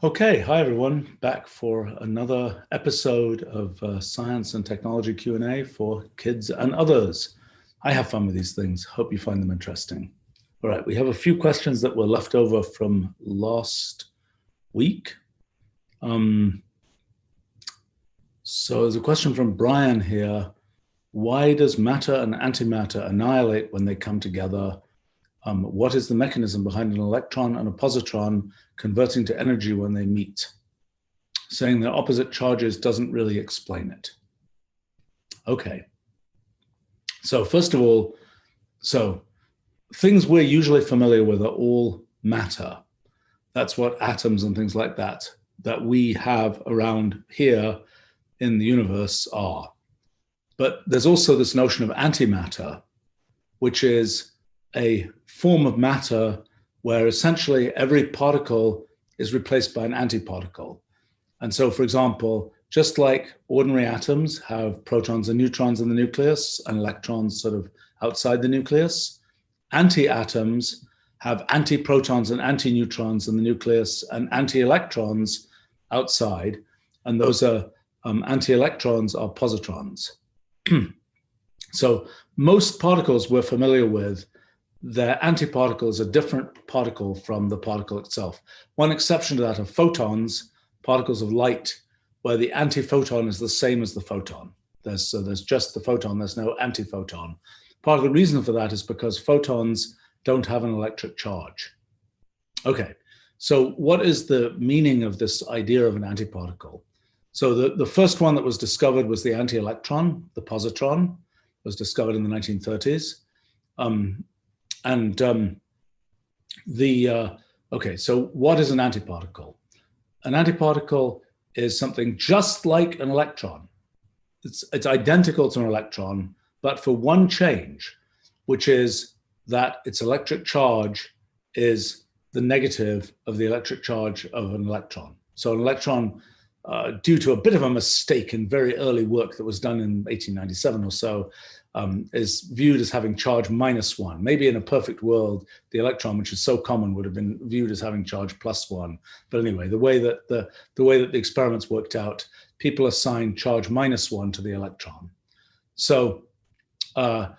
Okay, hi everyone, back for another episode of Science and Technology Q&A for kids and others. I have fun with these things, hope you find them interesting. All right, we have a few questions that were left over from last week. So there's a question from Brian here. Why does matter and antimatter annihilate when they come together? What is the mechanism behind an electron and a positron converting to energy when they meet? Saying they're opposite charges doesn't really explain it. Okay. So first of all, things we're usually familiar with are all matter. That's what atoms and things like that we have around here in the universe are. But there's also this notion of antimatter, which is a form of matter where essentially every particle is replaced by an antiparticle. And so, for example, just like ordinary atoms have protons and neutrons in the nucleus and electrons sort of outside the nucleus, anti-atoms have antiprotons and antineutrons in the nucleus and anti-electrons outside, and those are anti-electrons are positrons. So most particles we're familiar with, their antiparticle is a different particle from the particle itself. One exception to that are photons, particles of light, where the antiphoton is the same as the photon. So there's just the photon, there's no antiphoton. Part of the reason for that is because photons don't have an electric charge. Okay, so what is the meaning of this idea of an antiparticle? So the first one that was discovered was the anti-electron, the positron, was discovered in the 1930s. Okay, so what is an antiparticle? An antiparticle is something just like an electron. It's identical to an electron, but for one change, which is that its electric charge is the negative of the electric charge of an electron. So an electron, due to a bit of a mistake in very early work that was done in 1897 or so, is viewed as having charge -1. Maybe in a perfect world, the electron, which is so common, would have been viewed as having charge +1. But anyway, the way that the experiments worked out, people assigned charge -1 to the electron. So a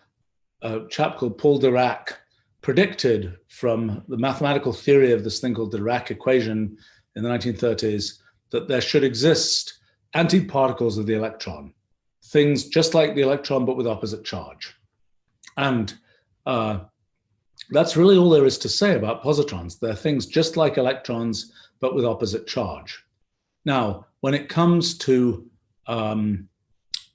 chap called Paul Dirac predicted from the mathematical theory of this thing called the Dirac equation in the 1930s that there should exist antiparticles of the electron, things just like the electron, but with opposite charge. And that's really all there is to say about positrons. They're things just like electrons, but with opposite charge. Now, when it comes to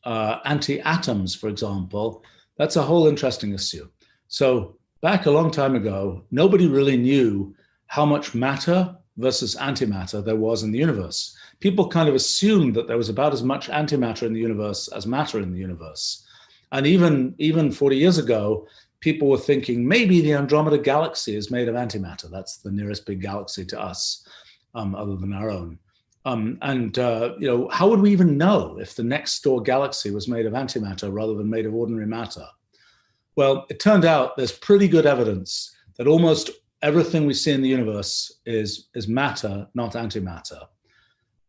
anti-atoms, for example, that's a whole interesting issue. So back a long time ago, nobody really knew how much matter versus antimatter there was in the universe. People kind of assumed that there was about as much antimatter in the universe as matter in the universe. And even 40 years ago, people were thinking maybe the Andromeda galaxy is made of antimatter. That's the nearest big galaxy to us, other than our own. You know, how would we even know if the next door galaxy was made of antimatter rather than made of ordinary matter? Well, it turned out there's pretty good evidence that almost everything we see in the universe is matter, not antimatter.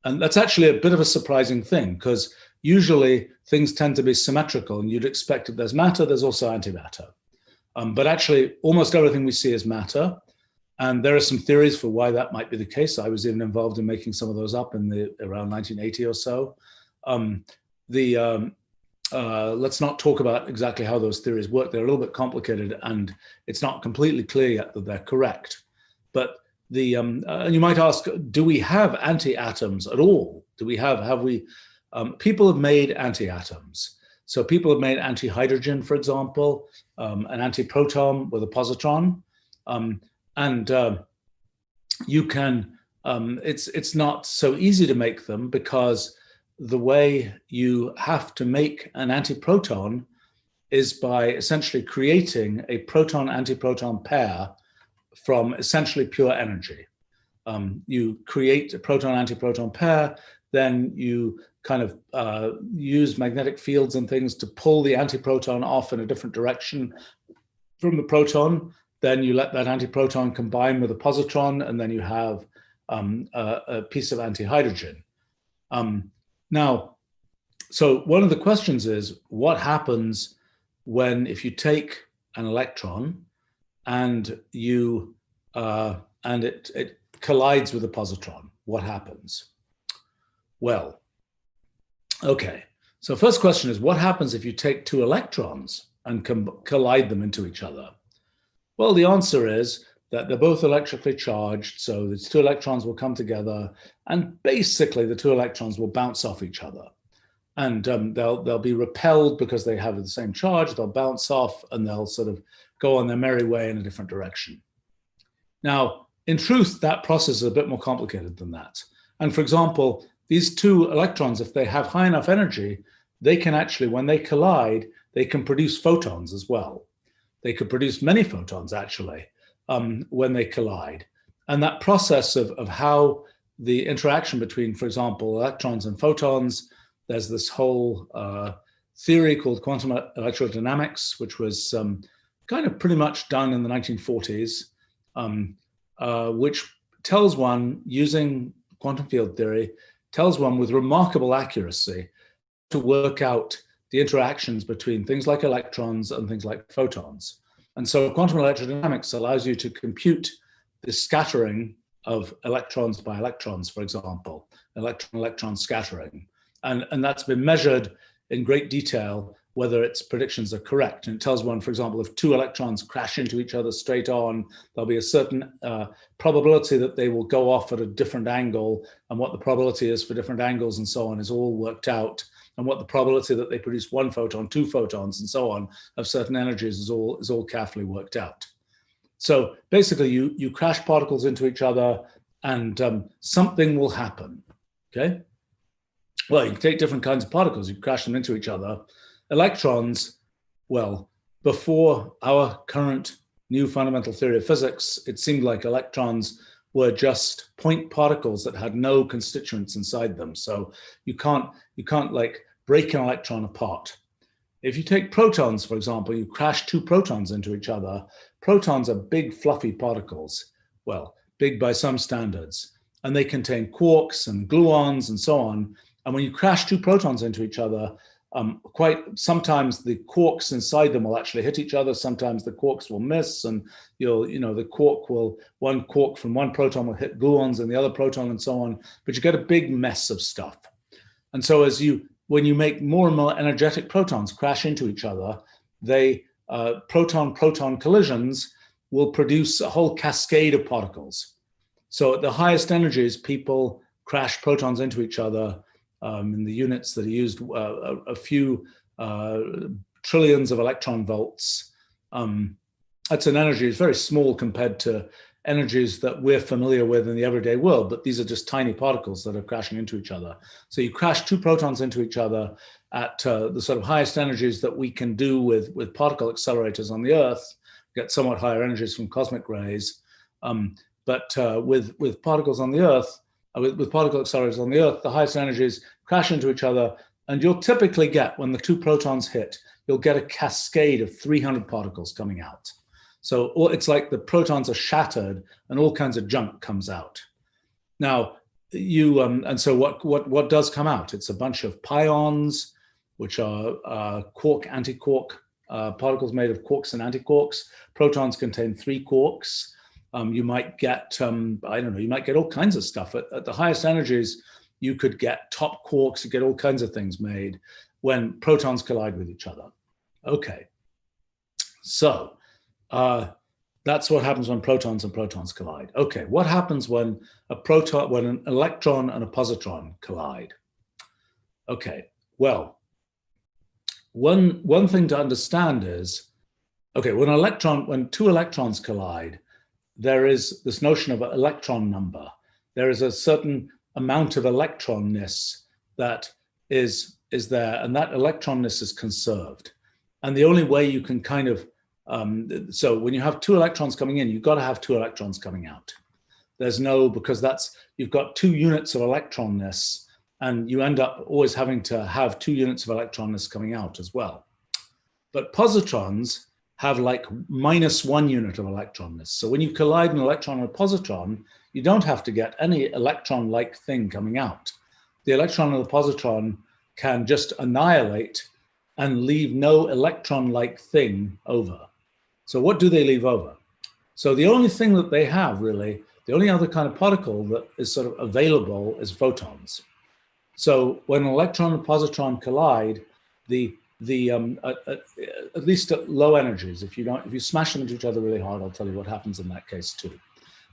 And that's actually a bit of a surprising thing, because usually things tend to be symmetrical, and you'd expect if there's matter, there's also antimatter. But actually, almost everything we see is matter. And there are some theories for why that might be the case. I was even involved in making some of those up in around 1980 or so. Let's not talk about exactly how those theories work. They're a little bit complicated, and it's not completely clear yet that they're correct. But and you might ask, do we have anti-atoms at all? People have made anti-atoms. So people have made anti-hydrogen, for example, an anti-proton with a positron. You can, it's not so easy to make them, because the way you have to make an antiproton is by essentially creating a proton-antiproton pair from essentially pure energy. You create a proton-antiproton pair, then you kind of use magnetic fields and things to pull the antiproton off in a different direction from the proton. Then you let that antiproton combine with a positron, and then you have a piece of antihydrogen. Now, so one of the questions is, what happens if you take an electron and it collides with a positron? What happens? Well, okay. So first question is, what happens if you take two electrons and collide them into each other? Well, the answer is that they're both electrically charged, so these two electrons will come together, and basically the two electrons will bounce off each other. And they'll be repelled because they have the same charge, they'll bounce off, and they'll sort of go on their merry way in a different direction. Now, in truth, that process is a bit more complicated than that. And for example, these two electrons, if they have high enough energy, they can actually, when they collide, they can produce photons as well. They could produce many photons, actually, when they collide. And that process of how the interaction between, for example, electrons and photons, there's this whole theory called quantum electrodynamics, which was kind of pretty much done in the 1940s, which tells one, using quantum field theory, tells one with remarkable accuracy to work out the interactions between things like electrons and things like photons. And so quantum electrodynamics allows you to compute the scattering of electrons by electrons, for example, electron-electron scattering. And that's been measured in great detail, whether its predictions are correct. And it tells one, for example, if two electrons crash into each other straight on, there'll be a certain probability that they will go off at a different angle, and what the probability is for different angles and so on is all worked out. And what the probability that they produce one photon, two photons, and so on of certain energies is all carefully worked out. So basically, you crash particles into each other, and something will happen. Okay. Well, you can take different kinds of particles, you crash them into each other. Electrons, well, before our current new fundamental theory of physics, it seemed like electrons were just point particles that had no constituents inside them. So you can't like break an electron apart. If you take protons, for example, you crash two protons into each other. Protons are big, fluffy particles. Well, big by some standards. And they contain quarks and gluons and so on. And when you crash two protons into each other, sometimes the quarks inside them will actually hit each other. Sometimes the quarks will miss, and one quark from one proton will hit gluons and the other proton and so on. But you get a big mess of stuff. And so when you make more and more energetic protons crash into each other, proton-proton collisions will produce a whole cascade of particles. So at the highest energies, people crash protons into each other. In the units that are used, a few trillions of electron volts. That's an energy that's very small compared to energies that we're familiar with in the everyday world, but these are just tiny particles that are crashing into each other. So you crash two protons into each other at the sort of highest energies that we can do with particle accelerators on the Earth, get somewhat higher energies from cosmic rays. But with particles on the Earth, with particle accelerators on the Earth, the highest energies crash into each other, and you'll typically get, when the two protons hit, you'll get a cascade of 300 particles coming out. So it's like the protons are shattered and all kinds of junk comes out. Now, and so what does come out? It's a bunch of pions, which are quark, antiquark particles made of quarks and antiquarks. Protons contain 3 quarks. You might get, you might get all kinds of stuff. At the highest energies, you could get top quarks, you get all kinds of things made when protons collide with each other. Okay, so that's what happens when protons and protons collide. Okay, what happens when an electron and a positron collide? Okay, well, one thing to understand is, okay, when two electrons collide, there is this notion of an electron number. There is a certain amount of electronness that is there, and that electronness is conserved. And the only way you can kind of, so when you have 2 electrons coming in, you've got to have 2 electrons coming out. Because you've got 2 units of electronness, and you end up always having to have 2 units of electronness coming out as well. But positrons have like -1 unit of electronness. So when you collide an electron and a positron, you don't have to get any electron-like thing coming out. The electron and the positron can just annihilate and leave no electron-like thing over. So what do they leave over? So the only thing that they have really, the only other kind of particle that is sort of available is photons. So when an electron and positron collide, at least at low energies, if you smash them into each other really hard, I'll tell you what happens in that case too.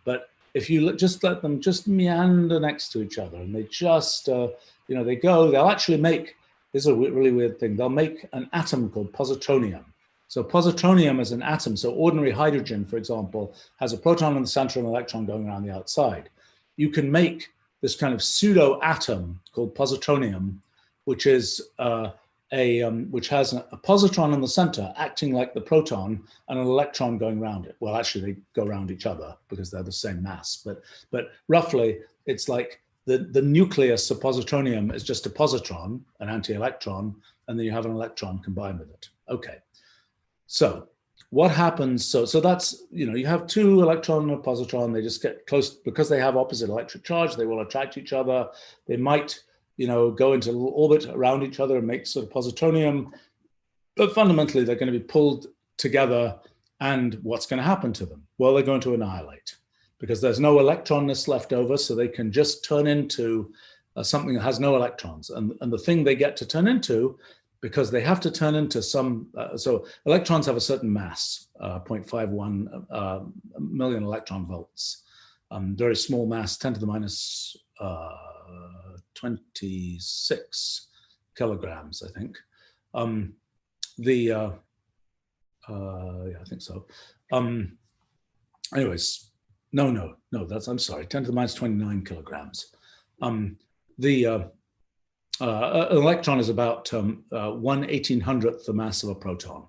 But if you just let them just meander next to each other, and they just, they'll actually make, this is a really weird thing, they'll make an atom called positronium. So positronium is an atom. So ordinary hydrogen, for example, has a proton in the center and an electron going around the outside. You can make this kind of pseudo atom called positronium, which is which has a positron in the center acting like the proton and an electron going around it. Well, actually, they go around each other because they're the same mass. But roughly, it's like the nucleus of positronium is just a positron, an anti-electron, and then you have an electron combined with it. Okay. So what happens? So that's, you have two electron and a positron. They just get close because they have opposite electric charge. They will attract each other. They might, go into a little orbit around each other and make sort of positronium. But fundamentally, they're going to be pulled together. And what's going to happen to them? Well, they're going to annihilate because there's no electronness left over. So they can just turn into something that has no electrons. And the thing they get to turn into, because they have to turn into some, so electrons have a certain mass, 0.51 million electron volts, very small mass, 10 to the minus 26 kilograms, I think. Yeah, I think so. Anyways, no, I'm sorry, 10 to the minus 29 kilograms. An electron is about 1/1800th the mass of a proton.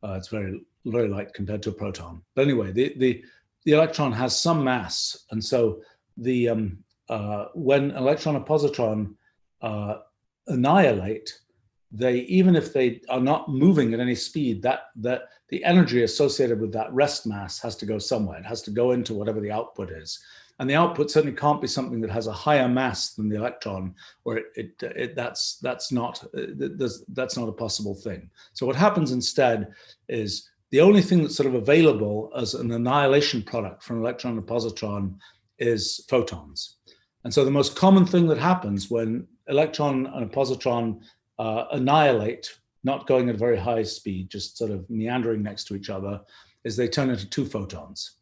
It's very, very light compared to a proton. But anyway, the electron has some mass, and so when electron and positron annihilate, even if they are not moving at any speed, that the energy associated with that rest mass has to go somewhere. It has to go into whatever the output is. And the output certainly can't be something that has a higher mass than the electron, or that's not a possible thing. So what happens instead is the only thing that's sort of available as an annihilation product from an electron and positron is photons. And so the most common thing that happens when electron and a positron annihilate, not going at a very high speed, just sort of meandering next to each other, is they turn into two photons.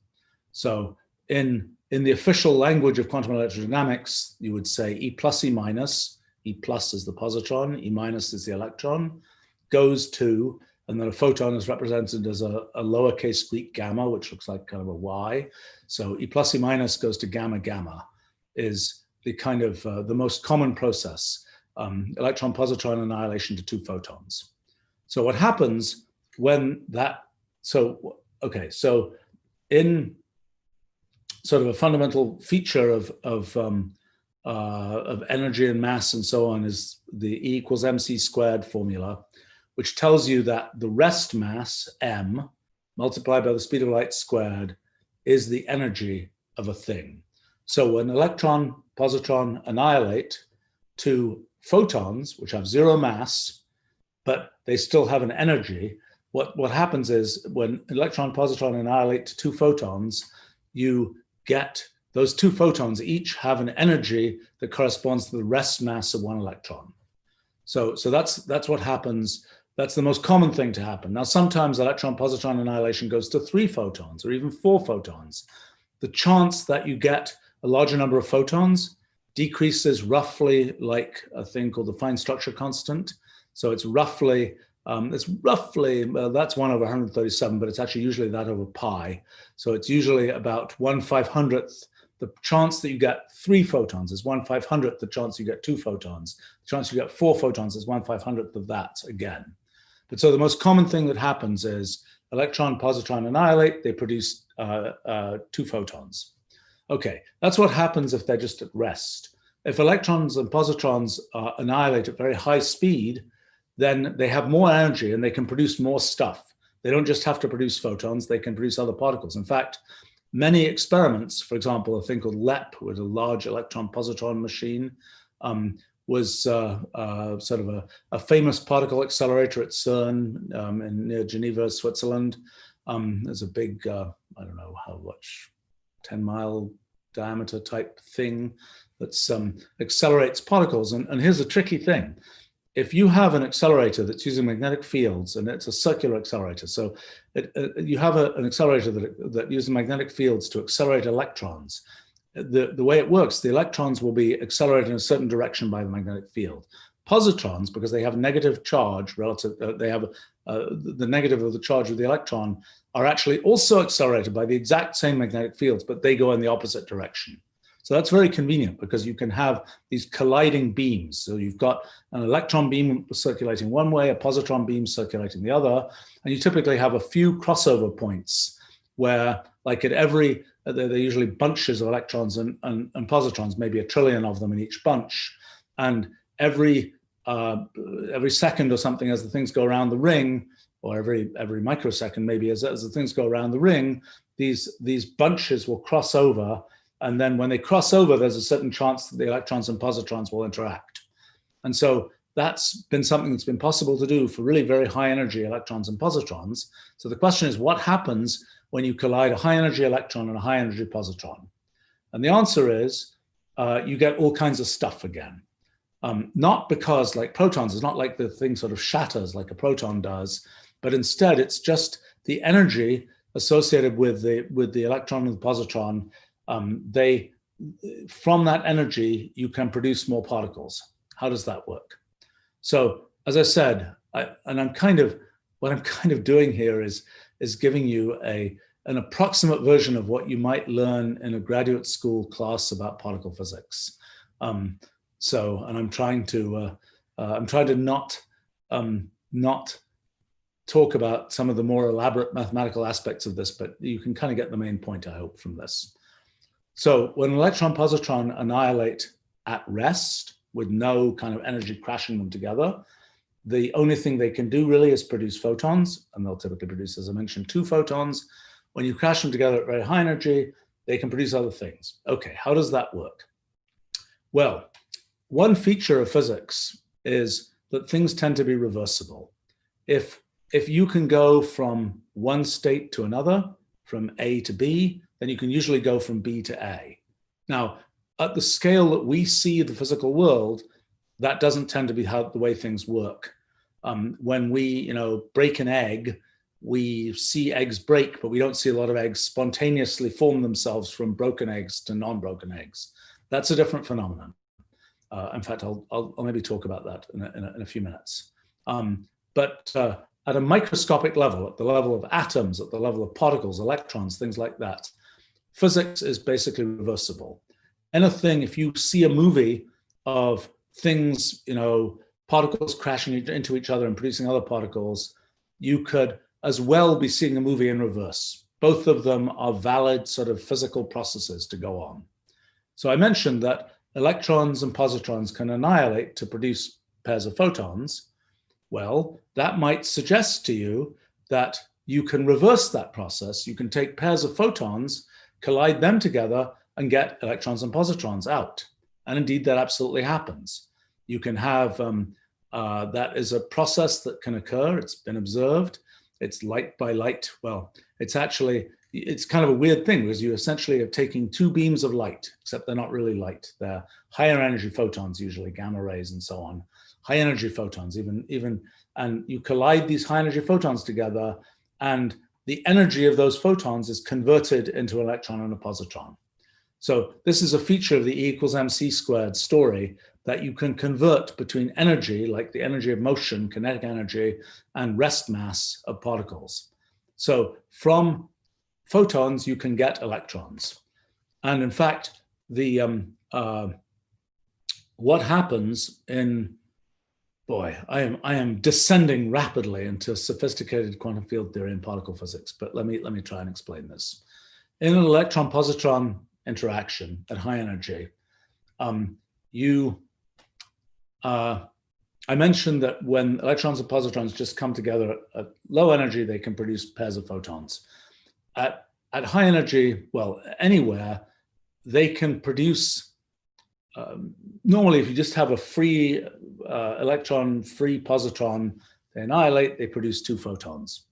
So in the official language of quantum electrodynamics, you would say E plus E minus. E plus is the positron, E minus is the electron, goes to, and then a photon is represented as a lowercase Greek gamma, which looks like kind of a Y. So E plus E minus goes to gamma gamma, is the kind of the most common process, electron-positron annihilation to two photons. So what happens when that, so in sort of a fundamental feature of energy and mass and so on is the E equals mc squared formula, which tells you that the rest mass, m, multiplied by the speed of light squared, is the energy of a thing. So when electron, positron annihilate to photons, which have zero mass, but they still have an energy, what happens is when electron, positron annihilate to two photons, you get those two photons each have an energy that corresponds to the rest mass of one electron. So that's what happens. That's the most common thing to happen. Now, sometimes electron-positron annihilation goes to 3 photons or even 4 photons. The chance that you get a larger number of photons decreases roughly like a thing called the fine structure constant. So it's roughly, that's 1/137, but it's actually usually that over pi. So it's usually about 1/500th. The chance that you get 3 photons is 1/500th the chance you get 2 photons. The chance you get 4 photons is 1/500th of that again. But so the most common thing that happens is electron, positron annihilate, they produce 2 photons. Okay, that's what happens if they're just at rest. If electrons and positrons annihilate at very high speed, then they have more energy and they can produce more stuff They don't just have to produce photons, they can produce other particles. In fact, many experiments, for example, a thing called LEP, with a large electron-positron machine, was sort of a famous particle accelerator at CERN near Geneva, Switzerland. There's a big, I don't know how much, 10-mile diameter type thing that accelerates particles. And here's a tricky thing. If you have an accelerator that's using magnetic fields, and it's a circular accelerator, so you have an accelerator that uses magnetic fields to accelerate electrons, the way it works, the electrons will be accelerated in a certain direction by the magnetic field. Positrons, because they have negative charge relative, they have the negative of the charge of the electron, are actually also accelerated by the exact same magnetic fields, but they go in the opposite direction. So that's very convenient because you can have these colliding beams. So you've got an electron beam circulating one way, a positron beam circulating the other, and you typically have a few crossover points where, like at every, they're usually bunches of electrons and positrons, maybe a trillion of them in each bunch, and every second or something, as the things go around the ring, or every microsecond maybe, as the things go around the ring, these bunches will cross over. And then when they cross over, there's a certain chance that the electrons and positrons will interact. And so that's been something that's been possible to do for really very high energy electrons and positrons. So the question is, what happens when you collide a high energy electron and a high energy positron? And the answer is, you get all kinds of stuff again. Not because, like protons, it's not like the thing sort of shatters like a proton does, but instead it's just the energy associated with the electron and the positron. From that energy, you can produce more particles. How does that work? So, as I said, what I'm kind of doing here is giving you an approximate version of what you might learn in a graduate school class about particle physics. And I'm trying to not talk about some of the more elaborate mathematical aspects of this, but you can kind of get the main point, I hope, from this. So when an electron-positron annihilate at rest with no kind of energy crashing them together, the only thing they can do really is produce photons, and they'll typically produce, as I mentioned, 2 photons. When you crash them together at very high energy, they can produce other things. Okay, how does that work? Well, one feature of physics is that things tend to be reversible. If you can go from one state to another, from A to B, then you can usually go from B to A. Now, at the scale that we see the physical world, that doesn't tend to be the way things work. When we, break an egg, we see eggs break, but we don't see a lot of eggs spontaneously form themselves from broken eggs to non-broken eggs. That's a different phenomenon. In fact, I'll maybe talk about that in a few minutes. But at a microscopic level, at the level of atoms, at the level of particles, electrons, things like that, physics is basically reversible. Anything, if you see a movie of things, particles crashing into each other and producing other particles, you could as well be seeing a movie in reverse. Both of them are valid sort of physical processes to go on. So I mentioned that electrons and positrons can annihilate to produce pairs of photons. Well, that might suggest to you that you can reverse that process. You can take pairs of photons, collide them together, and get electrons and positrons out. And indeed, that absolutely happens. You can have, that is a process that can occur. It's been observed. It's light by light. Well, it's kind of a weird thing because you essentially are taking 2 beams of light, except they're not really light. They're higher energy photons, usually gamma rays and so on. High energy photons, and you collide these high energy photons together, and the energy of those photons is converted into an electron and a positron. So this is a feature of the E equals mc squared story, that you can convert between energy, like the energy of motion, kinetic energy, and rest mass of particles. So from photons, you can get electrons. And in fact, what happens in, boy, I am descending rapidly into sophisticated quantum field theory and particle physics, but let me try and explain this. In an electron-positron interaction at high energy, I mentioned that when electrons and positrons just come together at low energy, they can produce pairs of photons. At high energy, well, anywhere, they can produce, normally if you just have a free electron, free positron, they annihilate, they produce 2 photons.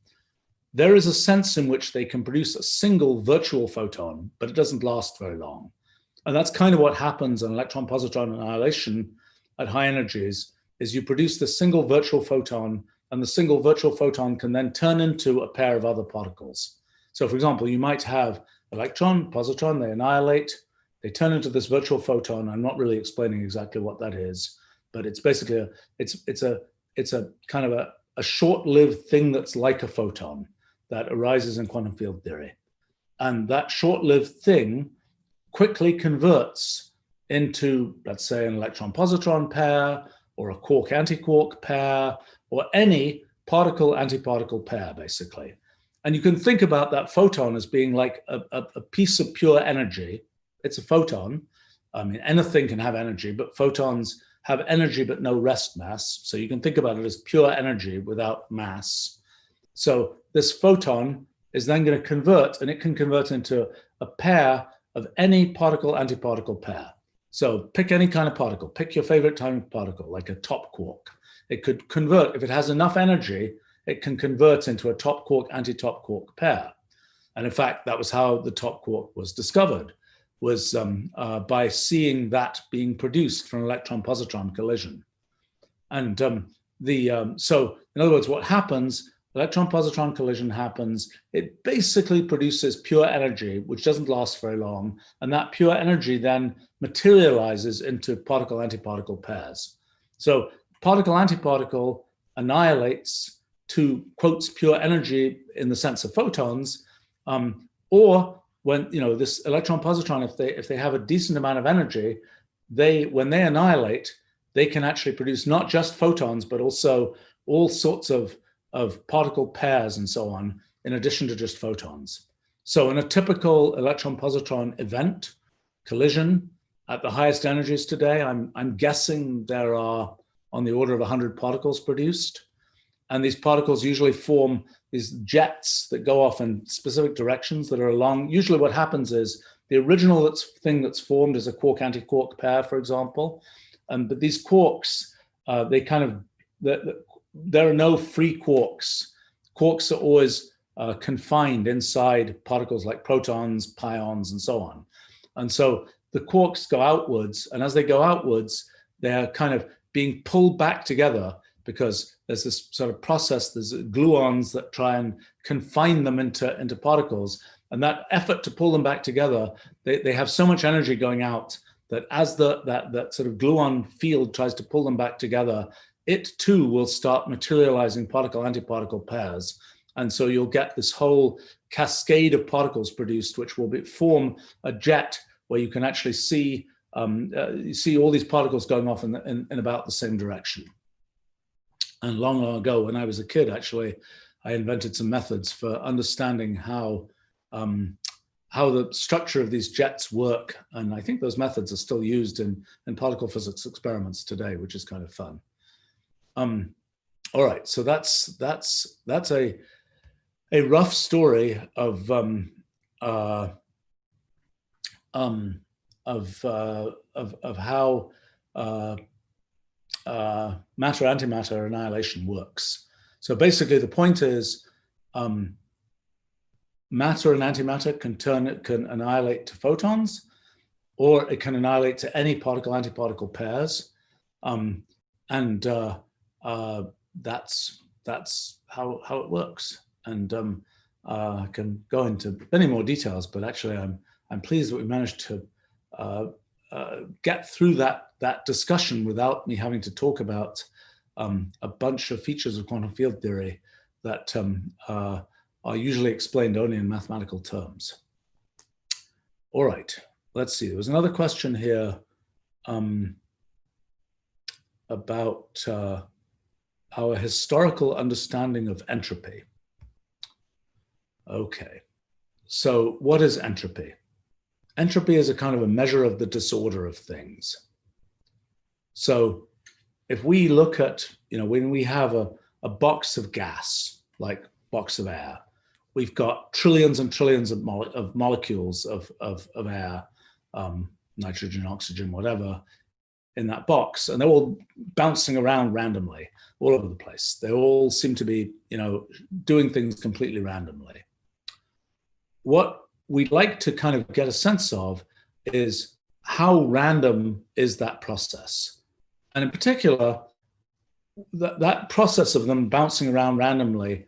There is a sense in which they can produce a single virtual photon, but it doesn't last very long. And that's kind of what happens in electron-positron annihilation at high energies, is you produce the single virtual photon, and the single virtual photon can then turn into a pair of other particles. So for example, you might have electron, positron, they annihilate, they turn into this virtual photon. I'm not really explaining exactly what that is, but it's basically it's a kind of a short-lived thing that's like a photon that arises in quantum field theory. And that short-lived thing quickly converts into, let's say, an electron-positron pair, or a quark-antiquark pair, or any particle-antiparticle pair, basically. And you can think about that photon as being like a piece of pure energy. It's a photon. I mean, anything can have energy, but photons have energy but no rest mass. So you can think about it as pure energy without mass. So this photon is then going to convert, and it can convert into a pair of any particle-antiparticle pair. So pick any kind of particle, pick your favorite type of particle, like a top quark. It could convert, if it has enough energy, it can convert into a top quark, anti-top quark pair. And in fact, that was how the top quark was discovered, was by seeing that being produced from an electron-positron collision. And so in other words, what happens, electron-positron collision happens, it basically produces pure energy, which doesn't last very long. And that pure energy then materializes into particle-antiparticle pairs. So particle-antiparticle annihilates to, quotes, pure energy in the sense of photons, or when, you know, this electron-positron, if they have a decent amount of energy, when they annihilate, they can actually produce not just photons, but also all sorts of particle pairs and so on, in addition to just photons. So in a typical electron-positron event, collision, at the highest energies today, I'm guessing there are on the order of 100 particles produced. And these particles usually form these jets that go off in specific directions that are along. Usually what happens is the original thing that's formed is a quark-antiquark pair, for example. But these quarks, there are no free quarks. Quarks are always confined inside particles like protons, pions, and so on. And so the quarks go outwards, and as they go outwards, they're kind of being pulled back together, because there's this sort of process, there's gluons that try and confine them into particles. And that effort to pull them back together, they have so much energy going out that as that sort of gluon field tries to pull them back together, it too will start materializing particle-antiparticle pairs. And so you'll get this whole cascade of particles produced, which will form a jet where you can actually see all these particles going off in about the same direction. And long, long ago, when I was a kid, actually, I invented some methods for understanding how the structure of these jets work. And I think those methods are still used in particle physics experiments today, which is kind of fun. All right, so that's a rough story of how matter-antimatter annihilation works. So basically, the point is, matter and antimatter can annihilate to photons, or it can annihilate to any particle-antiparticle pairs, and that's how it works. And I can go into many more details, but actually, I'm pleased that we managed to get through that discussion without me having to talk about a bunch of features of quantum field theory that are usually explained only in mathematical terms. All right, let's see. There was another question here about our historical understanding of entropy. Okay, so what is entropy? Entropy is a kind of a measure of the disorder of things. So if we look at, when we have a box of gas, like box of air, we've got trillions and trillions of molecules of air, nitrogen, oxygen, whatever, in that box, and they're all bouncing around randomly all over the place. They all seem to be, doing things completely randomly. What we'd like to kind of get a sense of is how random is that process? And in particular, that process of them bouncing around randomly,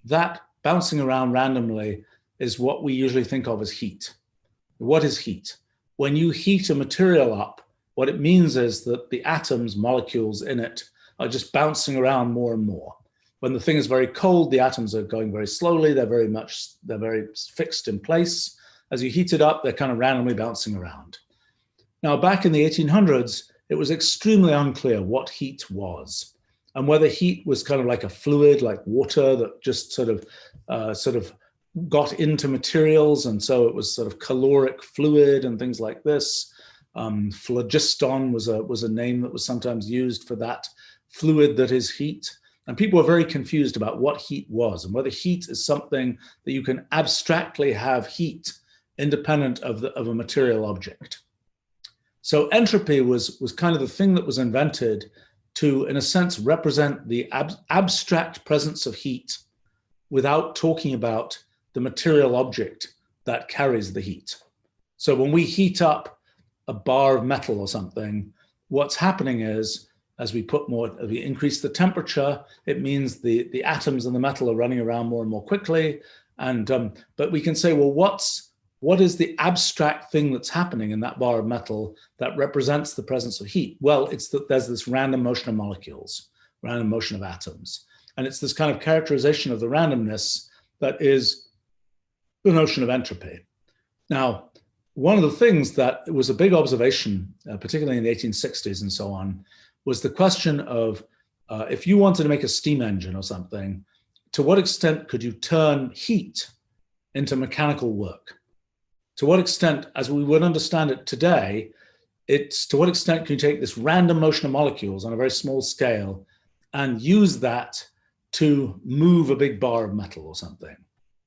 that bouncing around randomly is what we usually think of as heat. What is heat? When you heat a material up, what it means is that the atoms, molecules in it, are just bouncing around more and more. When the thing is very cold, the atoms are going very slowly. They're very fixed in place. As you heat it up, they're kind of randomly bouncing around. Now, back in the 1800s, it was extremely unclear what heat was, and whether heat was kind of like a fluid, like water, that just sort of got into materials, and so it was sort of caloric fluid and things like this. Phlogiston was a name that was sometimes used for that fluid that is heat. And people were very confused about what heat was and whether heat is something that you can abstractly have heat independent of a material object. So entropy was kind of the thing that was invented to, in a sense, represent the abstract presence of heat without talking about the material object that carries the heat. So when we heat up a bar of metal or something, what's happening is, as we increase the temperature, it means the atoms in the metal are running around more and more quickly. But we can say, well, what is the abstract thing that's happening in that bar of metal that represents the presence of heat? Well, it's that there's this random motion of molecules, random motion of atoms. And it's this kind of characterization of the randomness that is the notion of entropy. Now, one of the things that was a big observation, particularly in the 1860s and so on, was the question of if you wanted to make a steam engine or something, to what extent could you turn heat into mechanical work? To what extent, as we would understand it today, to what extent can you take this random motion of molecules on a very small scale and use that to move a big bar of metal or something,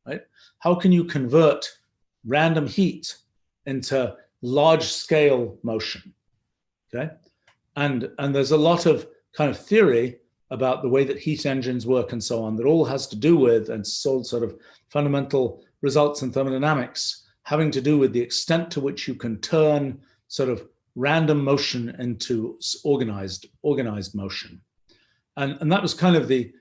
right? How can you convert random heat into large scale motion, okay? And there's a lot of kind of theory about the way that heat engines work and so on that all has to do with, and sort of fundamental results in thermodynamics having to do with the extent to which you can turn sort of random motion into organized motion. And that was kind of the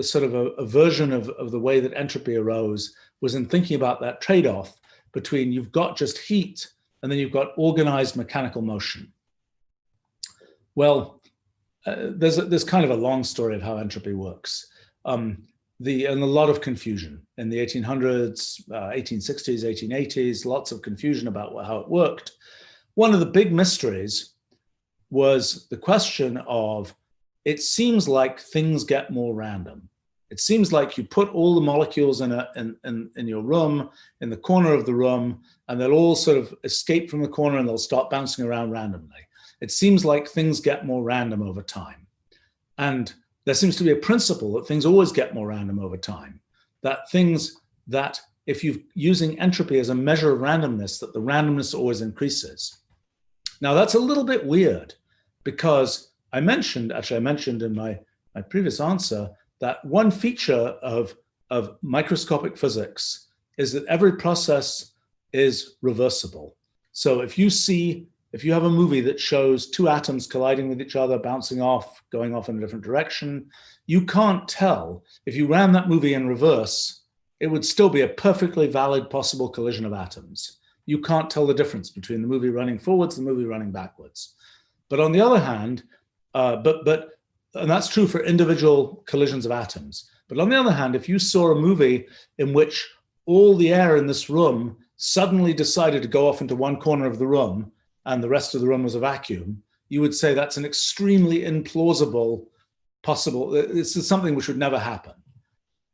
sort of a version of the way that entropy arose, was in thinking about that trade-off between you've got just heat and then you've got organized mechanical motion. Well, there's kind of a long story of how entropy works. And a lot of confusion in the 1800s, 1860s, 1880s, lots of confusion about how it worked. One of the big mysteries was the question of, it seems like things get more random. It seems like you put all the molecules in your room, in the corner of the room, and they'll all sort of escape from the corner and they'll start bouncing around randomly. It seems like things get more random over time. And there seems to be a principle that things always get more random over time. That things that, if you're using entropy as a measure of randomness, that the randomness always increases. Now that's a little bit weird, because I mentioned in my previous answer that one feature of microscopic physics is that every process is reversible. So if you have a movie that shows two atoms colliding with each other, bouncing off, going off in a different direction, you can't tell. If you ran that movie in reverse, it would still be a perfectly valid possible collision of atoms. You can't tell the difference between the movie running forwards and the movie running backwards. But on the other hand, and that's true for individual collisions of atoms. But on the other hand, if you saw a movie in which all the air in this room suddenly decided to go off into one corner of the room and the rest of the room was a vacuum, you would say that's an extremely implausible possible, this is something which would never happen,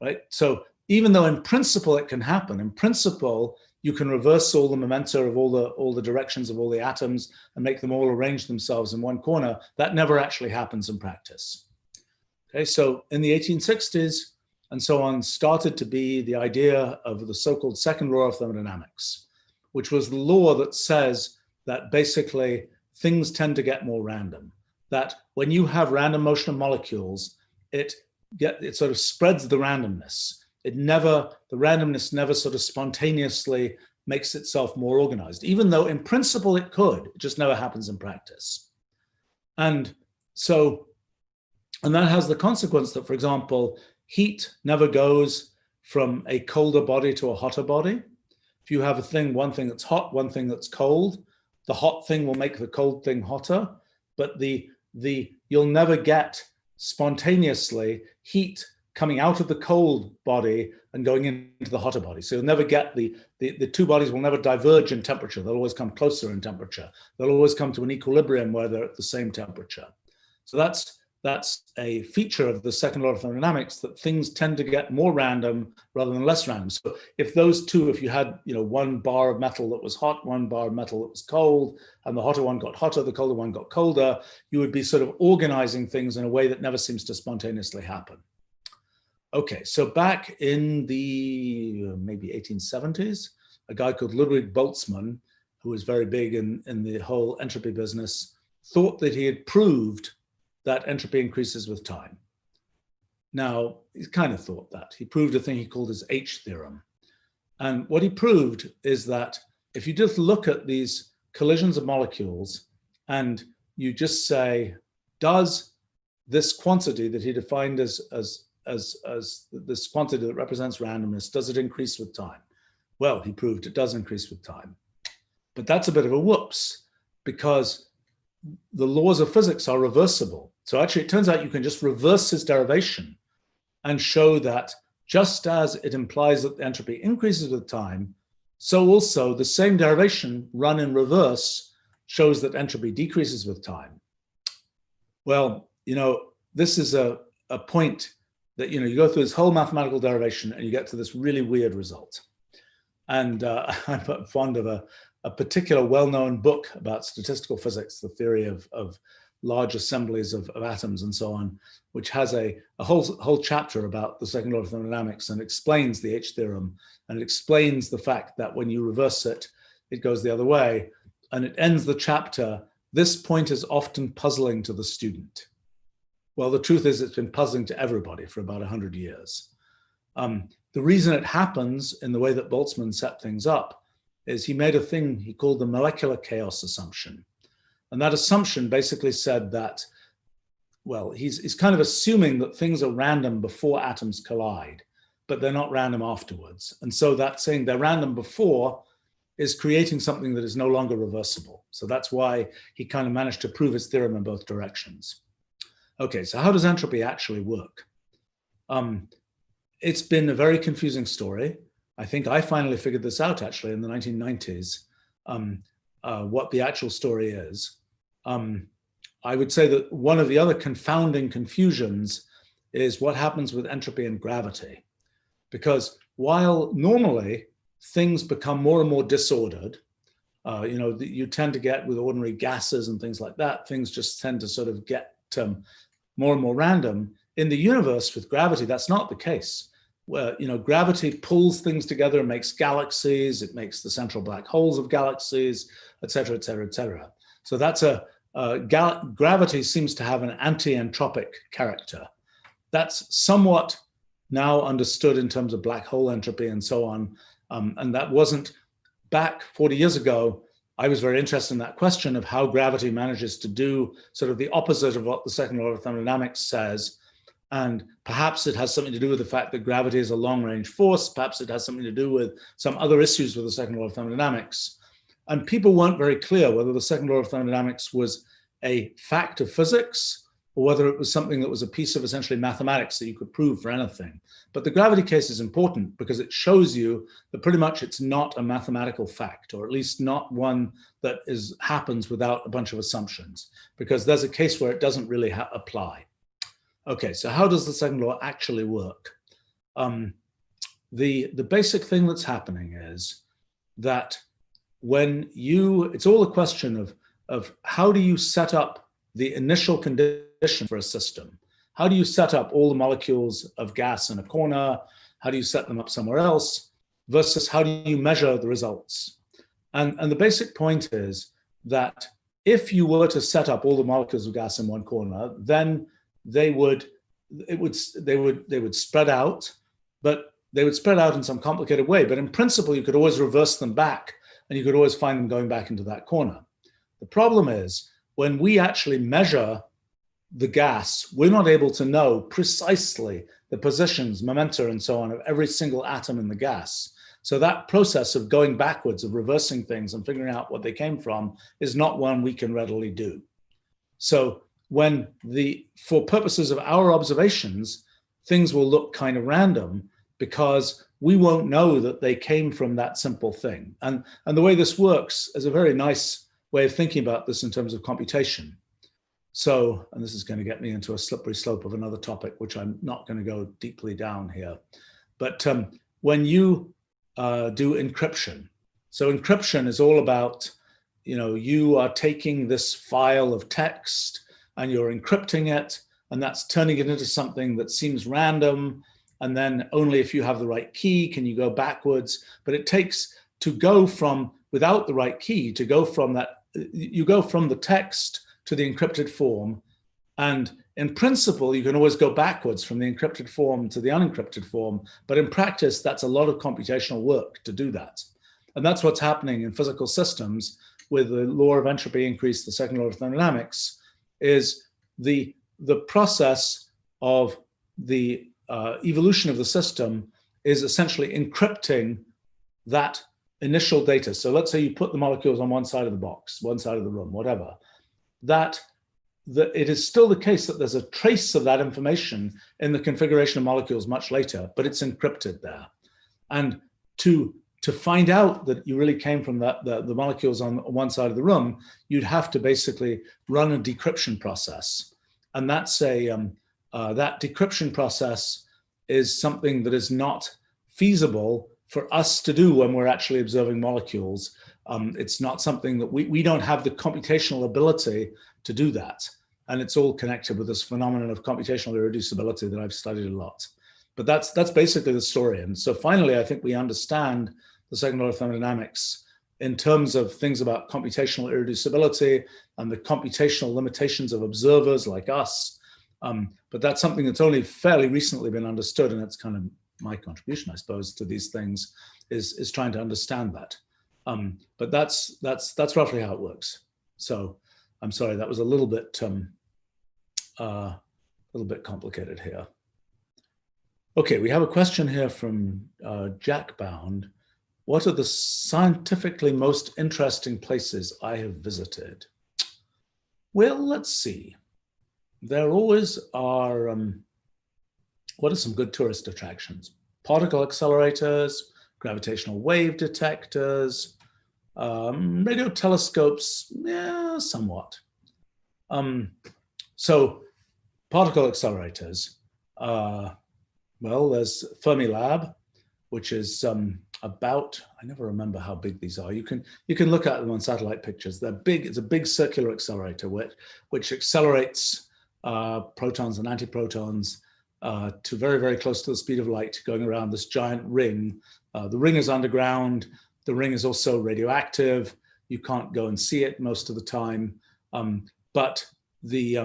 right? So even though in principle it can happen, in principle, you can reverse all the momenta of all the directions of all the atoms and make them all arrange themselves in one corner. That never actually happens in practice. Okay, so in the 1860s and so on started to be the idea of the so-called second law of thermodynamics, which was the law that says that basically things tend to get more random, that when you have random motion of molecules, it sort of spreads the randomness. The randomness never sort of spontaneously makes itself more organized, even though in principle it could. It just never happens in practice. And that has the consequence that, for example, heat never goes from a colder body to a hotter body. If you have one thing that's hot, one thing that's cold, the hot thing will make the cold thing hotter, but you'll never get spontaneously heat coming out of the cold body and going into the hotter body. So you'll never get the two bodies will never diverge in temperature. They'll always come closer in temperature. They'll always come to an equilibrium where they're at the same temperature. So that's a feature of the second law of thermodynamics, that things tend to get more random rather than less random. So if those two, if you had one bar of metal that was hot, one bar of metal that was cold, and the hotter one got hotter, the colder one got colder, you would be sort of organizing things in a way that never seems to spontaneously happen. Okay, so back in the maybe 1870s, a guy called Ludwig Boltzmann, who was very big in the whole entropy business, thought that he had proved that entropy increases with time. Now, he kind of thought that. He proved a thing he called his H theorem. And what he proved is that if you just look at these collisions of molecules and you just say, does this quantity that he defined as this quantity that represents randomness, does it increase with time? Well, he proved it does increase with time. But that's a bit of a whoops, because the laws of physics are reversible. So actually, it turns out you can just reverse his derivation and show that just as it implies that the entropy increases with time, so also the same derivation run in reverse shows that entropy decreases with time. Well, this is a point that, you go through this whole mathematical derivation and you get to this really weird result. And I'm fond of a particular well-known book about statistical physics, the theory of large assemblies of atoms and so on, which has a whole chapter about the second law of thermodynamics and explains the H theorem, and it explains the fact that when you reverse it, it goes the other way. And it ends the chapter, this point is often puzzling to the student. Well, the truth is it's been puzzling to everybody for about 100 years. The reason it happens in the way that Boltzmann set things up is he made a thing he called the molecular chaos assumption. And that assumption basically said that, well, he's kind of assuming that things are random before atoms collide, but they're not random afterwards. And so that saying they're random before is creating something that is no longer reversible. So that's why he kind of managed to prove his theorem in both directions. Okay, so how does entropy actually work? It's been a very confusing story. I think I finally figured this out actually in the 1990s, what the actual story is. I would say that one of the other confounding confusions is what happens with entropy and gravity. Because while normally things become more and more disordered, you tend to get with ordinary gases and things like that, things just tend to sort of get more and more random. In the universe with gravity, that's not the case. Where gravity pulls things together and makes galaxies, it makes the central black holes of galaxies, et cetera, et cetera, et cetera. So that's gravity seems to have an anti-entropic character. That's somewhat now understood in terms of black hole entropy and so on. And that wasn't back 40 years ago. I was very interested in that question of how gravity manages to do sort of the opposite of what the second law of thermodynamics says. And perhaps it has something to do with the fact that gravity is a long-range force. Perhaps it has something to do with some other issues with the second law of thermodynamics. And people weren't very clear whether the second law of thermodynamics was a fact of physics or whether it was something that was a piece of essentially mathematics that you could prove for anything. But the gravity case is important because it shows you that pretty much it's not a mathematical fact, or at least not one that happens without a bunch of assumptions, because there's a case where it doesn't really apply. Okay, so how does the second law actually work? The basic thing that's happening is that it's all a question of how do you set up the initial condition for a system? How do you set up all the molecules of gas in a corner? How do you set them up somewhere else? Versus how do you measure the results? And the basic point is that if you were to set up all the molecules of gas in one corner, then they would spread out, but they would spread out in some complicated way. But in principle, you could always reverse them back, and you could always find them going back into that corner. The problem is when we actually measure the gas, we're not able to know precisely the positions, momenta, and so on of every single atom in the gas. So that process of going backwards, of reversing things and figuring out what they came from, is not one we can readily do. So for purposes of our observations, things will look kind of random because we won't know that they came from that simple thing. And the way this works is a very nice way of thinking about this in terms of computation. So, and this is going to get me into a slippery slope of another topic, which I'm not going to go deeply down here. But when you do encryption, so encryption is all about, you are taking this file of text and you're encrypting it, and that's turning it into something that seems random. And then only if you have the right key can you go backwards. But it takes to go from, without the right key, to go from that, you go from the text to the encrypted form. And in principle, you can always go backwards from the encrypted form to the unencrypted form. But in practice, that's a lot of computational work to do that. And that's what's happening in physical systems with the law of entropy increase, the second law of thermodynamics, is the process of the evolution of the system is essentially encrypting that initial data. So let's say you put the molecules on one side of the box, one side of the room, whatever, it is still the case that there's a trace of that information in the configuration of molecules much later, but it's encrypted there. And to find out that you really came from the molecules on one side of the room, you'd have to basically run a decryption process. And that's that decryption process is something that is not feasible for us to do when we're actually observing molecules. It's not something that we don't have the computational ability to do that. And it's all connected with this phenomenon of computational irreducibility that I've studied a lot. But that's basically the story. And so finally, I think we understand the second law of thermodynamics in terms of things about computational irreducibility and the computational limitations of observers like us. But that's something that's only fairly recently been understood, and it's kind of my contribution, I suppose, to these things is trying to understand that. But that's roughly how it works. So I'm sorry, that was a little bit complicated here. Okay, we have a question here from Jack Bound. What are the scientifically most interesting places I have visited? Well, let's see. There always are, what are some good tourist attractions? Particle accelerators, gravitational wave detectors, radio telescopes, yeah, somewhat. So particle accelerators, well, there's Fermilab, which is about, I never remember how big these are. You can look at them on satellite pictures. They're big. It's a big circular accelerator which accelerates protons and antiprotons to very, very close to the speed of light, going around this giant ring. The ring is underground. The ring is also radioactive. You can't go and see it most of the time. But the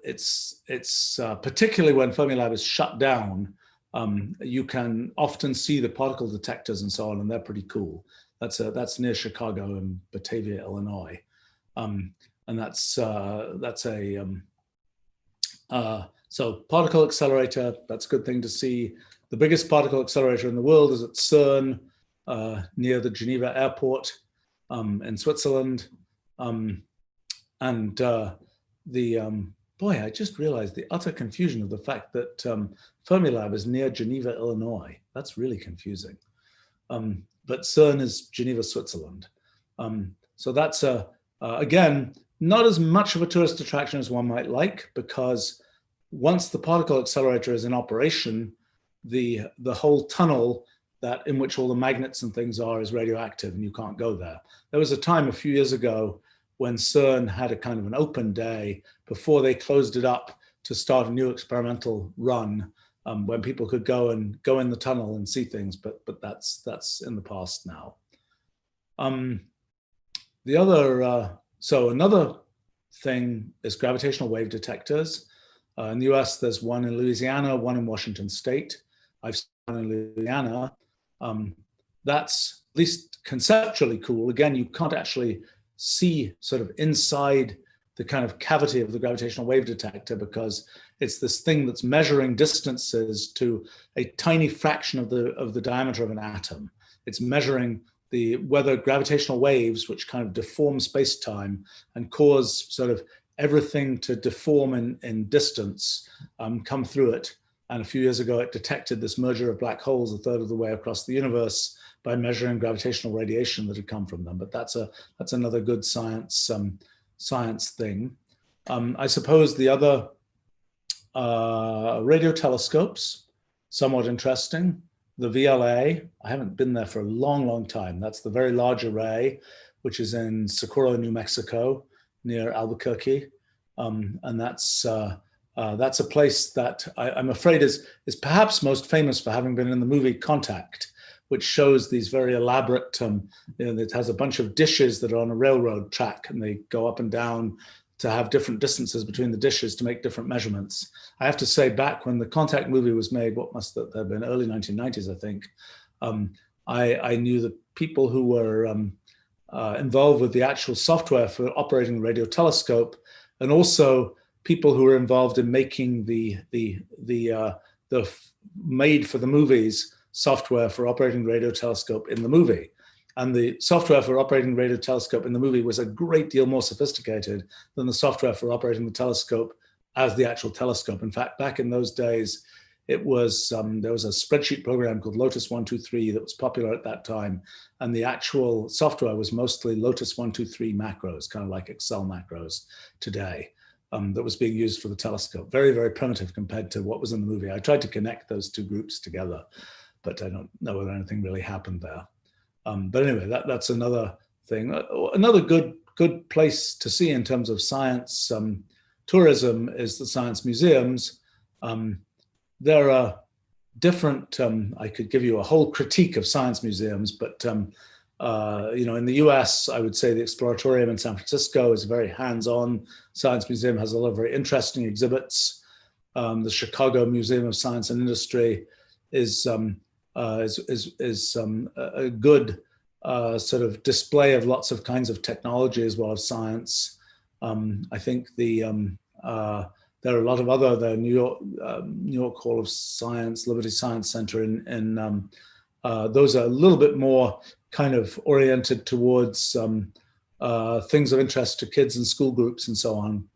it's particularly when Fermilab is shut down, you can often see the particle detectors and so on, and they're pretty cool. That's near Chicago in Batavia, Illinois, and so particle accelerator. That's a good thing to see. The biggest particle accelerator in the world is at CERN near the Geneva airport in Switzerland, boy, I just realized the utter confusion of the fact that Fermilab is near Geneva, Illinois. That's really confusing. But CERN is Geneva, Switzerland. So that's, again, not as much of a tourist attraction as one might like, because once the particle accelerator is in operation, the whole tunnel that in which all the magnets and things are is radioactive and you can't go there. There was a time a few years ago when CERN had a kind of an open day before they closed it up to start a new experimental run, when people could go in the tunnel and see things, but that's in the past now. So another thing is gravitational wave detectors. In the US, there's one in Louisiana, one in Washington State. I've seen one in Louisiana. That's at least conceptually cool. Again, you can't actually see sort of inside the kind of cavity of the gravitational wave detector because it's this thing that's measuring distances to a tiny fraction of the diameter of an atom. It's measuring whether gravitational waves, which kind of deform space-time and cause sort of everything to deform in distance, come through it. And a few years ago, it detected this merger of black holes a third of the way across the universe by measuring gravitational radiation that had come from them. But that's another good science thing. I suppose the other radio telescopes, somewhat interesting. The VLA, I haven't been there for a long, long time. That's the Very Large Array, which is in Socorro, New Mexico, near Albuquerque. And that's a place that I'm afraid is perhaps most famous for having been in the movie Contact, which shows these very elaborate, it has a bunch of dishes that are on a railroad track and they go up and down to have different distances between the dishes to make different measurements. I have to say, back when the Contact movie was made, what must that have been, early 1990s, I think, I knew the people who were involved with the actual software for operating the radio telescope, and also people who were involved in making the made for the movies software for operating the radio telescope in the movie. And the software for operating the radio telescope in the movie was a great deal more sophisticated than the software for operating the telescope as the actual telescope. In fact, back in those days, it was there was a spreadsheet program called Lotus 123 that was popular at that time. And the actual software was mostly Lotus 123 macros, kind of like Excel macros today, that was being used for the telescope. Very, very primitive compared to what was in the movie. I tried to connect those two groups together, but I don't know whether anything really happened there. But anyway, that's another thing. Another good place to see in terms of science tourism is the science museums. There are different, I could give you a whole critique of science museums, but in the US, I would say the Exploratorium in San Francisco is a very hands-on science museum, has a lot of very interesting exhibits. The Chicago Museum of Science and Industry is a good sort of display of lots of kinds of technology as well as science. I think there are a lot of other, the New York Hall of Science, Liberty Science Center, those are a little bit more kind of oriented towards things of interest to kids and school groups and so on.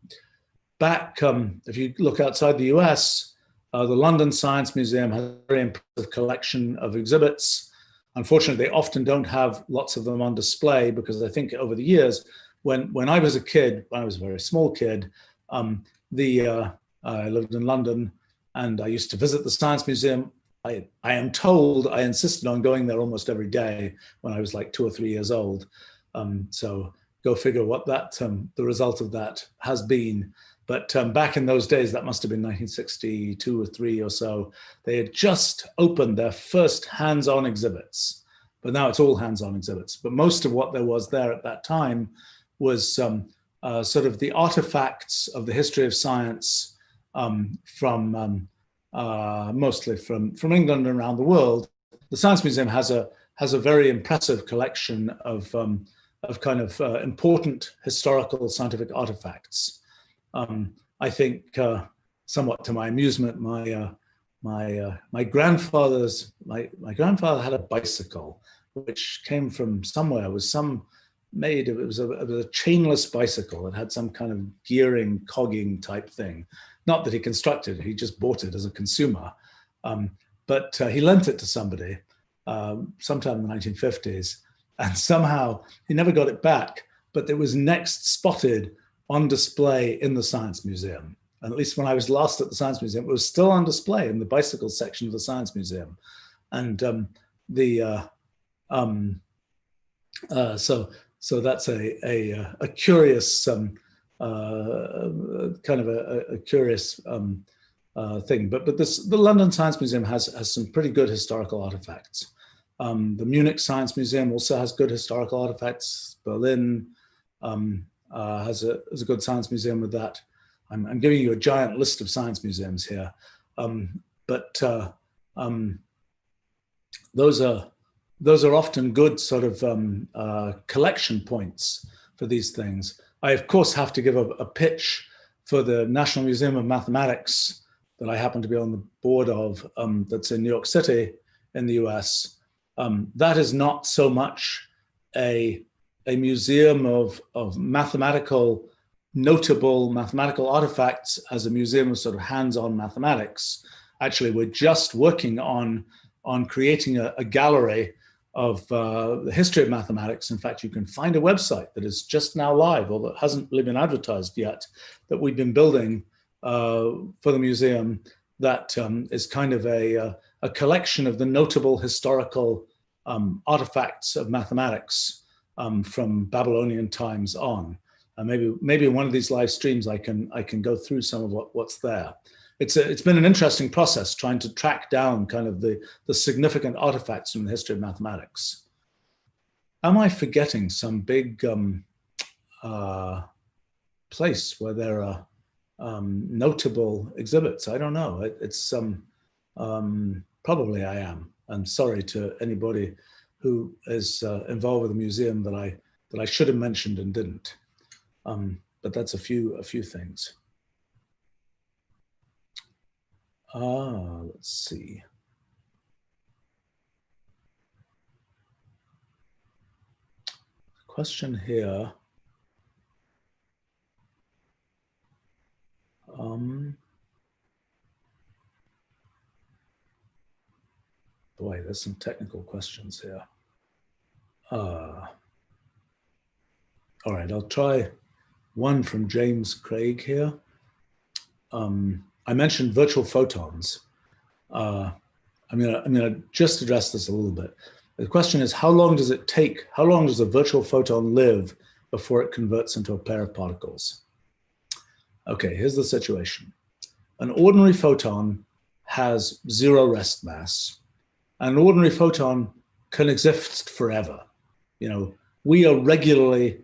Back, if you look outside the US, the London Science Museum has a very impressive collection of exhibits. Unfortunately, they often don't have lots of them on display because I think over the years, when I was a kid, when I was a very small kid, I lived in London and I used to visit the Science Museum. I am told I insisted on going there almost every day when I was like 2 or 3 years old. So go figure what the result of that has been. But back in those days, that must have been 1962 or 3 or so, they had just opened their first hands-on exhibits. But now it's all hands-on exhibits. But most of what there was there at that time was sort of the artifacts of the history of science from mostly from England and around the world. The Science Museum has a very impressive collection of kind of important historical scientific artifacts. I think, somewhat to my amusement, my grandfather had a bicycle which came from somewhere. It was it was a chainless bicycle. It had some kind of gearing, cogging type thing. Not that he constructed it; he just bought it as a consumer. But he lent it to somebody sometime in the 1950s, and somehow he never got it back. But it was next spotted on display in the Science Museum. And at least when I was last at the Science Museum, it was still on display in the bicycle section of the Science Museum. And the so that's a curious kind of a curious thing. But the London Science Museum has some pretty good historical artifacts. The Munich Science Museum also has good historical artifacts. Berlin has a good science museum with that. I'm giving you a giant list of science museums here, but those are often good sort of collection points for these things. I of course have to give a pitch for the National Museum of Mathematics that I happen to be on the board of, that's in New York City in the US. That is not so much a museum of notable mathematical artifacts as a museum of sort of hands-on mathematics. Actually, we're just working on creating a gallery of the history of mathematics. In fact, you can find a website that is just now live, although it hasn't really been advertised yet, that we've been building for the museum, that is kind of a collection of the notable historical artifacts of mathematics from Babylonian times on. Maybe in one of these live streams I can go through some of what's there. It's been an interesting process trying to track down kind of the significant artifacts from the history of mathematics. Am I forgetting some big place where there are notable exhibits? I don't know. It's probably I am. I'm sorry to anybody who is involved with the museum that I should have mentioned and didn't. But that's a few things. Let's see. Question here. Boy, there's some technical questions here. All right, I'll try one from James Craig here. I mentioned virtual photons. I'm gonna just address this a little bit. The question is, how long does it take? How long does a virtual photon live before it converts into a pair of particles? Okay, here's the situation. An ordinary photon has 0 rest mass. An ordinary photon can exist forever. You know, we are regularly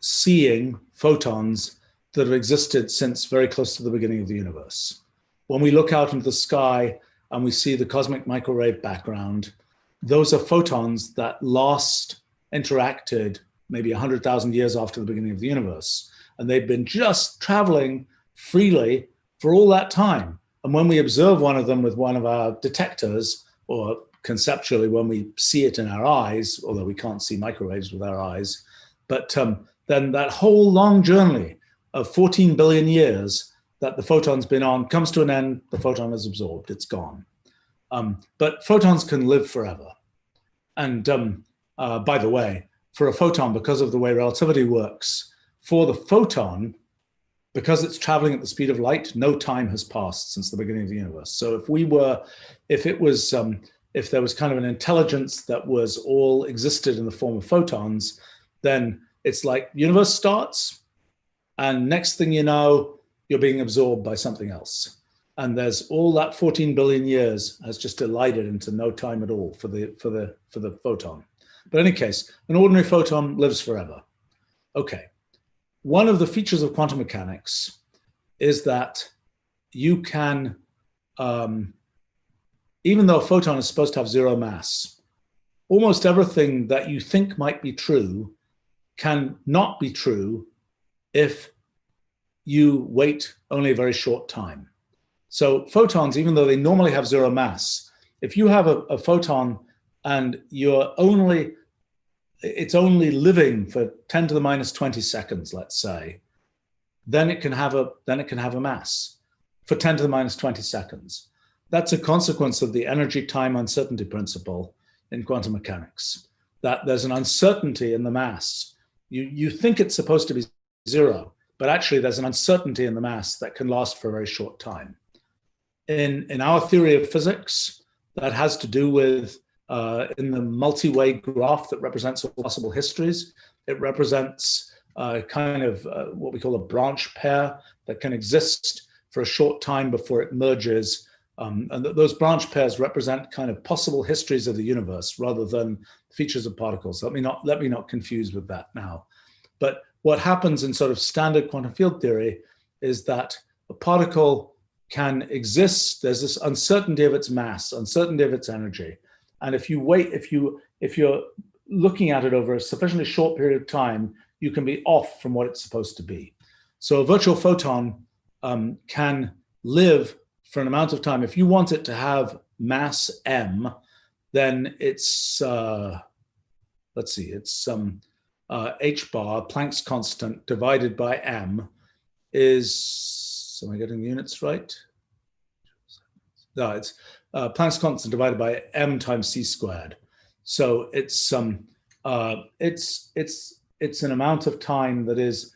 seeing photons that have existed since very close to the beginning of the universe. When we look out into the sky and we see the cosmic microwave background, those are photons that last interacted maybe 100,000 years after the beginning of the universe. And they've been just traveling freely for all that time. And when we observe one of them with one of our detectors, or conceptually when we see it in our eyes, although we can't see microwaves with our eyes, but then that whole long journey of 14 billion years that the photon's been on comes to an end, the photon is absorbed, it's gone. But photons can live forever. And by the way, for a photon, because of the way relativity works, for the photon, because it's traveling at the speed of light, no time has passed since the beginning of the universe. So if there was kind of an intelligence that was all existed in the form of photons, then it's like universe starts, and next thing you know, you're being absorbed by something else. And there's all that 14 billion years has just elided into no time at all for the photon. But in any case, an ordinary photon lives forever. Okay. One of the features of quantum mechanics is that you can, even though a photon is supposed to have 0 mass, almost everything that you think might be true can not be true if you wait only a very short time. So photons, even though they normally have 0 mass, if you have a photon and it's only living for 10 to the minus 20 seconds, let's say, then it can have a mass for 10 to the minus 20 seconds. That's a consequence of the energy time uncertainty principle in quantum mechanics, that there's an uncertainty in the mass. You think it's supposed to be 0, but actually there's an uncertainty in the mass that can last for a very short time. In our theory of physics, that has to do with in the multi-way graph that represents all possible histories. It represents kind of what we call a branch pair that can exist for a short time before it merges. And those branch pairs represent kind of possible histories of the universe rather than features of particles. Let me not confuse with that now. But what happens in sort of standard quantum field theory is that a particle can exist. There's this uncertainty of its mass, uncertainty of its energy. And if you wait, if you're looking at it over a sufficiently short period of time, you can be off from what it's supposed to be. So a virtual photon can live for an amount of time. If you want it to have mass m, then it's, let's see, it's h bar, Planck's constant, divided by m is, am I getting the units right? No, it's Planck's constant divided by m times c squared. So it's an amount of time that is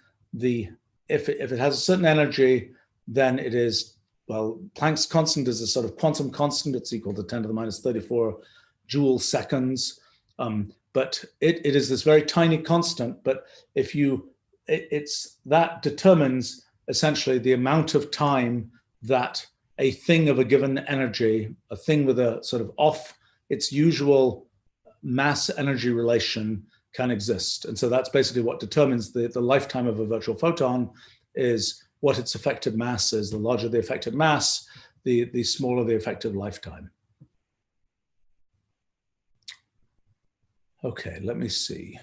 if it has a certain energy, then it is, well, Planck's constant is a sort of quantum constant. It's equal to 10 to the minus 34 joule seconds. But it is this very tiny constant. But if that determines essentially the amount of time that a thing of a given energy, a thing with a sort of off its usual mass energy relation, can exist. And so that's basically what determines the lifetime of a virtual photon, is what its effective mass is. The larger the effective mass, the smaller the effective lifetime. Okay, let me see.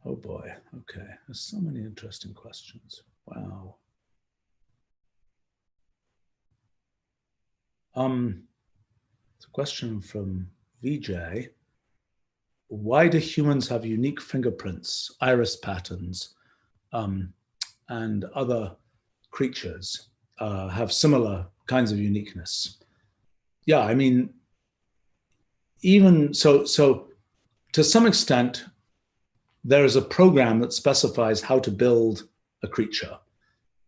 Oh boy, okay. There's so many interesting questions. Wow. It's a question from VJ. Why do humans have unique fingerprints, iris patterns, and other creatures have similar kinds of uniqueness? Yeah, I mean, even so to some extent, there is a program that specifies how to build a creature.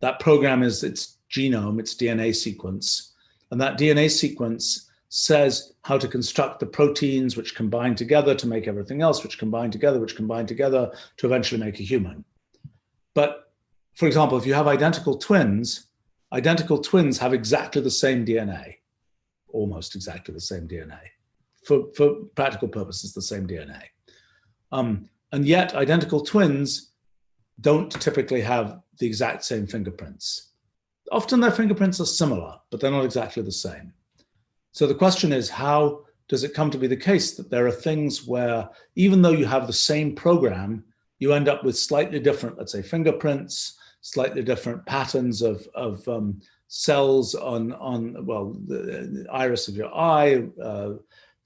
That program is its genome, its DNA sequence. And that DNA sequence says how to construct the proteins which combine together to make everything else, which combine together to eventually make a human. But for example, if you have identical twins have exactly the same DNA, almost exactly the same DNA. For practical purposes, the same DNA. And yet identical twins don't typically have the exact same fingerprints. Often their fingerprints are similar, but they're not exactly the same. So the question is, how does it come to be the case that there are things where, even though you have the same program, you end up with slightly different, let's say, fingerprints, slightly different patterns of cells on well, the iris of your eye,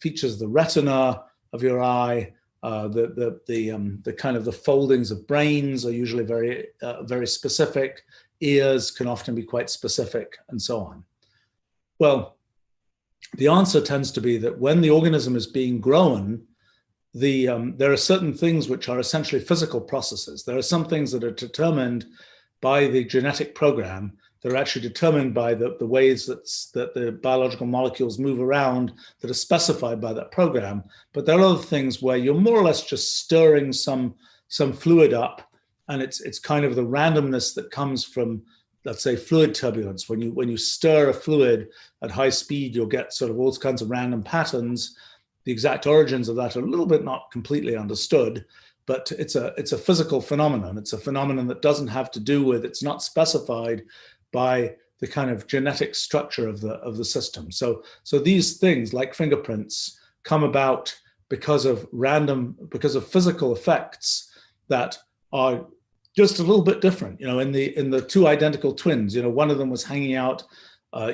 features of the retina of your eye, the kind of the foldings of brains are usually very specific. Ears can often be quite specific, and so on. Well, the answer tends to be that when the organism is being grown, there are certain things which are essentially physical processes. There are some things that are determined by the genetic program. They're actually determined by the ways that the biological molecules move around that are specified by that program. But there are other things where you're more or less just stirring some fluid up, and it's kind of the randomness that comes from, let's say, fluid turbulence. When you stir a fluid at high speed, you'll get sort of all kinds of random patterns. The exact origins of that are a little bit not completely understood, but it's a physical phenomenon. It's a phenomenon that doesn't have to do with, it's not specified by the kind of genetic structure of the system. So these things like fingerprints come about because of physical effects that are just a little bit different. You know, in the two identical twins, you know, one of them was hanging out,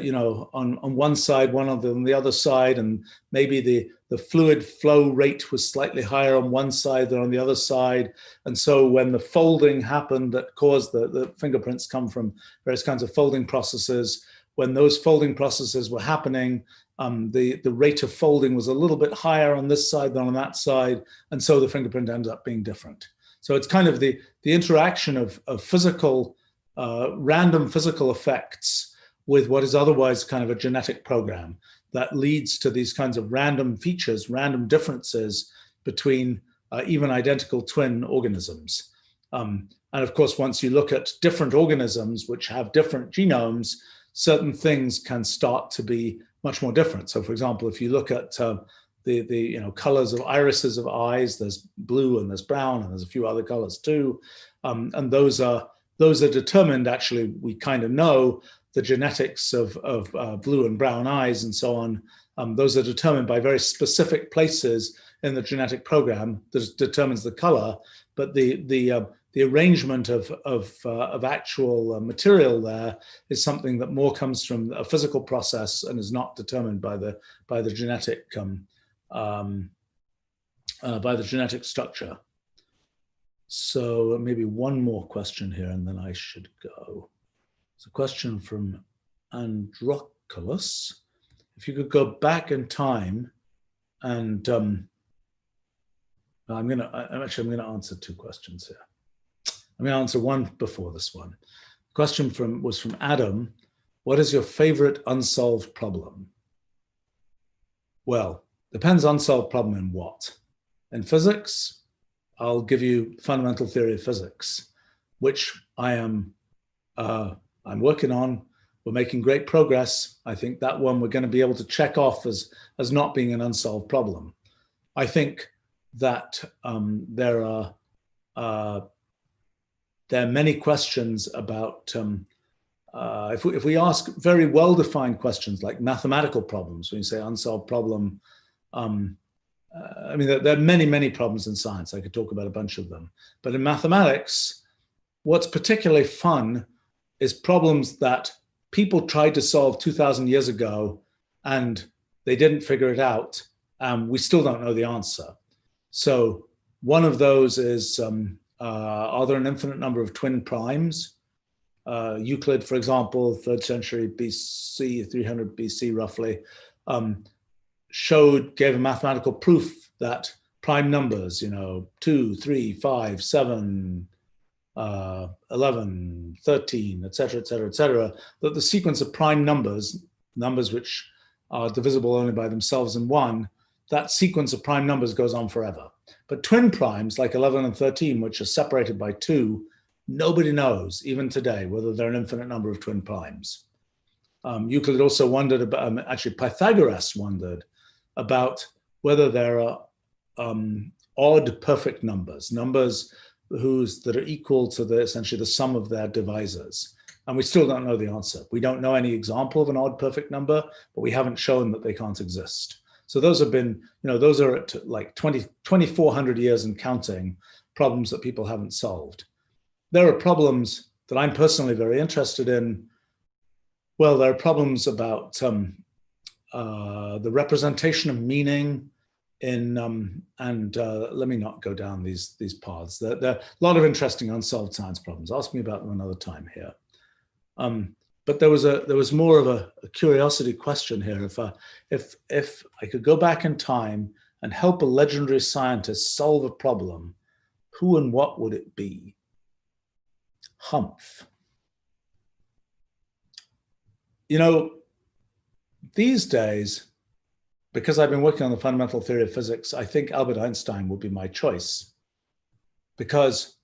you know, on one side, one of them on the other side, and maybe the fluid flow rate was slightly higher on one side than on the other side. And so when the folding happened that caused the fingerprints come from various kinds of folding processes, when those folding processes were happening, the rate of folding was a little bit higher on this side than on that side, and so the fingerprint ends up being different. So it's kind of the interaction of physical, random physical effects with what is otherwise kind of a genetic program that leads to these kinds of random features, random differences between even identical twin organisms. And of course, once you look at different organisms which have different genomes, certain things can start to be much more different. So for example, if you look at the colors of irises of eyes, there's blue and there's brown and there's a few other colors too. And those are determined, actually, we kind of know the genetics of blue and brown eyes and so on. Those are determined by very specific places in the genetic program that determines the color, but the arrangement of actual material there is something that more comes from a physical process and is not determined by the genetic structure. So maybe one more question here, and then I should go. It's a question from Androculus. If you could go back in time, and I'm going to answer two questions here. I'm going to answer one before this one. The question was from Adam. What is your favorite unsolved problem? Well, depends unsolved problem in what. In physics, I'll give you fundamental theory of physics, which I'm working on. We're making great progress. I think that one we're going to be able to check off as not being an unsolved problem. I think that there are many questions about, if we ask very well-defined questions like mathematical problems, when you say unsolved problem, I mean, there are many, many problems in science. I could talk about a bunch of them. But in mathematics, what's particularly fun is problems that people tried to solve 2,000 years ago and they didn't figure it out. We still don't know the answer. So one of those is, are there an infinite number of twin primes? Euclid, for example, 3rd century BC, 300 BC roughly, gave a mathematical proof that prime numbers, 2, 3, 5, 7, 11, 13, et cetera, that the sequence of prime numbers which are divisible only by themselves in 1, that sequence of prime numbers goes on forever. But twin primes like 11 and 13, which are separated by 2, nobody knows, even today, whether they're an infinite number of twin primes. Euclid also wondered about, actually Pythagoras wondered about whether there are odd perfect numbers that are equal to essentially the sum of their divisors. And we still don't know the answer. We don't know any example of an odd perfect number, but we haven't shown that they can't exist. So those have been, those are at like 2,400 years and counting problems that people haven't solved. There are problems that I'm personally very interested in. Well, there are problems about the representation of meaning in, let me not go down these paths. There are a lot of interesting unsolved science problems. Ask me about them another time here. But there was more of a curiosity question here. If I could go back in time and help a legendary scientist solve a problem, who and what would it be? Humph. These days, because I've been working on the fundamental theory of physics, I think Albert Einstein would be my choice. Because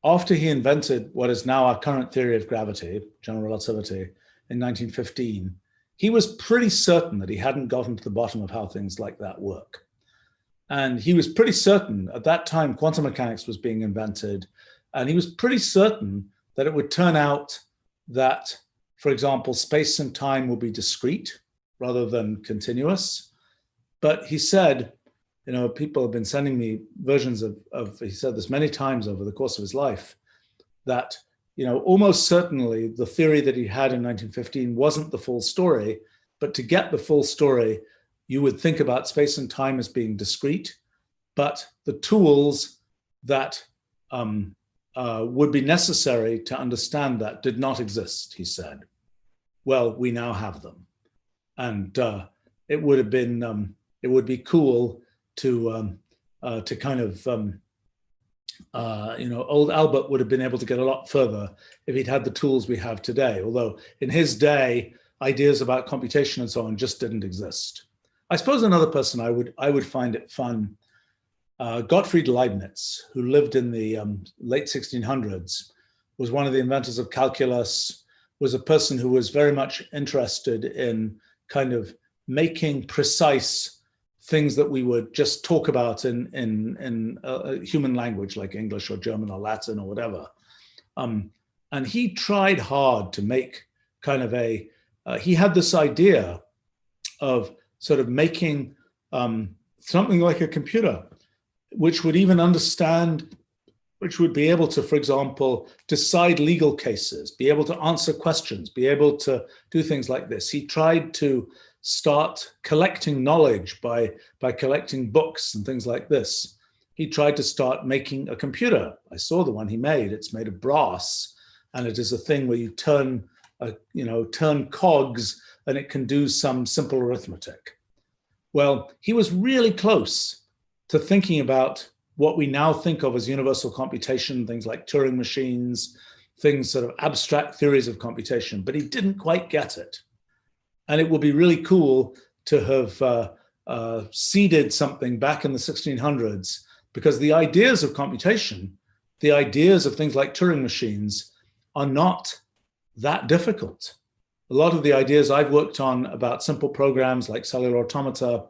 after he invented what is now our current theory of gravity, general relativity, in 1915, he was pretty certain that he hadn't gotten to the bottom of how things like that work. And he was pretty certain, at that time, quantum mechanics was being invented, and he was pretty certain that it would turn out that, for example, space and time will be discrete rather than continuous. But he said, people have been sending me versions of, he said this many times over the course of his life, that, almost certainly the theory that he had in 1915 wasn't the full story, but to get the full story, you would think about space and time as being discrete, but the tools that would be necessary to understand that did not exist, he said. Well, we now have them. and it would have been it would be cool to kind of old Albert would have been able to get a lot further if he'd had the tools we have today. Although in his day, ideas about computation and so on just didn't exist. I suppose another person I would find it fun, Gottfried Leibniz, who lived in the late 1600s, was one of the inventors of calculus, was a person who was very much interested in kind of making precise things that we would just talk about in human language like English or German or Latin or whatever. And he tried hard to make kind of he had this idea of sort of making something like a computer, which would even understand, which would be able to, for example, decide legal cases, be able to answer questions, be able to do things like this. He tried to start collecting knowledge by collecting books and things like this. He tried to start making a computer. I saw the one he made. It's made of brass, and it is a thing where you turn cogs and it can do some simple arithmetic. Well, he was really close to thinking about what we now think of as universal computation, things like Turing machines, things sort of abstract theories of computation, but he didn't quite get it. And it would be really cool to have seeded something back in the 1600s, because the ideas of computation, the ideas of things like Turing machines are not that difficult. A lot of the ideas I've worked on about simple programs like cellular automata,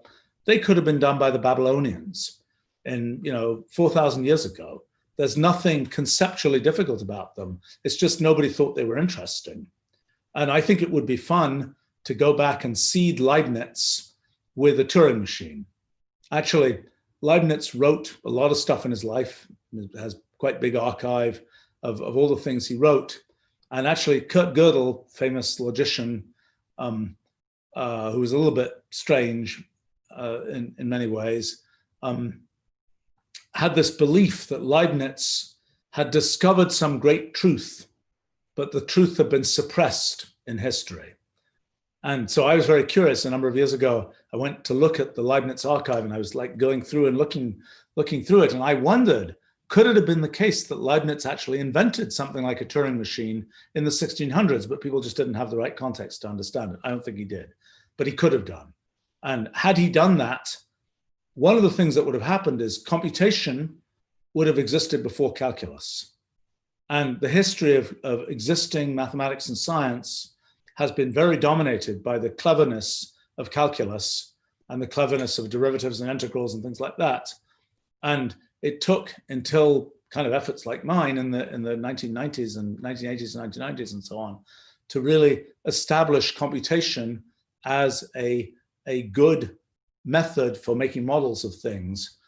they could have been done by the Babylonians in 4,000 years ago. There's nothing conceptually difficult about them. It's just nobody thought they were interesting. And I think it would be fun to go back and seed Leibniz with a Turing machine. Actually, Leibniz wrote a lot of stuff in his life. It has quite a big archive of all the things he wrote. And actually, Kurt Gödel, famous logician, who was a little bit strange in many ways, had this belief that Leibniz had discovered some great truth, but the truth had been suppressed in history. And so I was very curious. A number of years ago, I went to look at the Leibniz archive, and I was like going through and looking through it. And I wondered, could it have been the case that Leibniz actually invented something like a Turing machine in the 1600s, but people just didn't have the right context to understand it? I don't think he did, but he could have done. And had he done that, one of the things that would have happened is computation would have existed before calculus. And the history of existing mathematics and science has been very dominated by the cleverness of calculus and the cleverness of derivatives and integrals and things like that. And it took until kind of efforts like mine in the 1990s and 1980s and 1990s and so on to really establish computation as a good method for making models of things,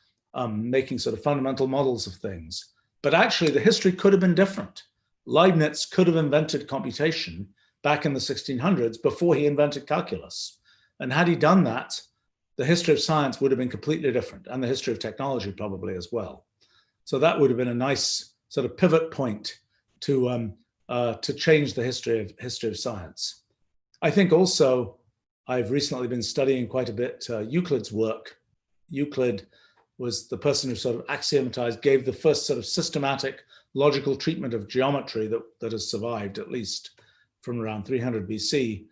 making sort of fundamental models of things. But actually the history could have been different. Leibniz could have invented computation back in the 1600s before he invented calculus. And had he done that, the history of science would have been completely different, and the history of technology probably as well. So that would have been a nice sort of pivot point to change the history of science. I think also I've recently been studying quite a bit Euclid's work. Euclid was the person who sort of axiomatized, gave the first sort of systematic logical treatment of geometry that has survived, at least from around 300 BC.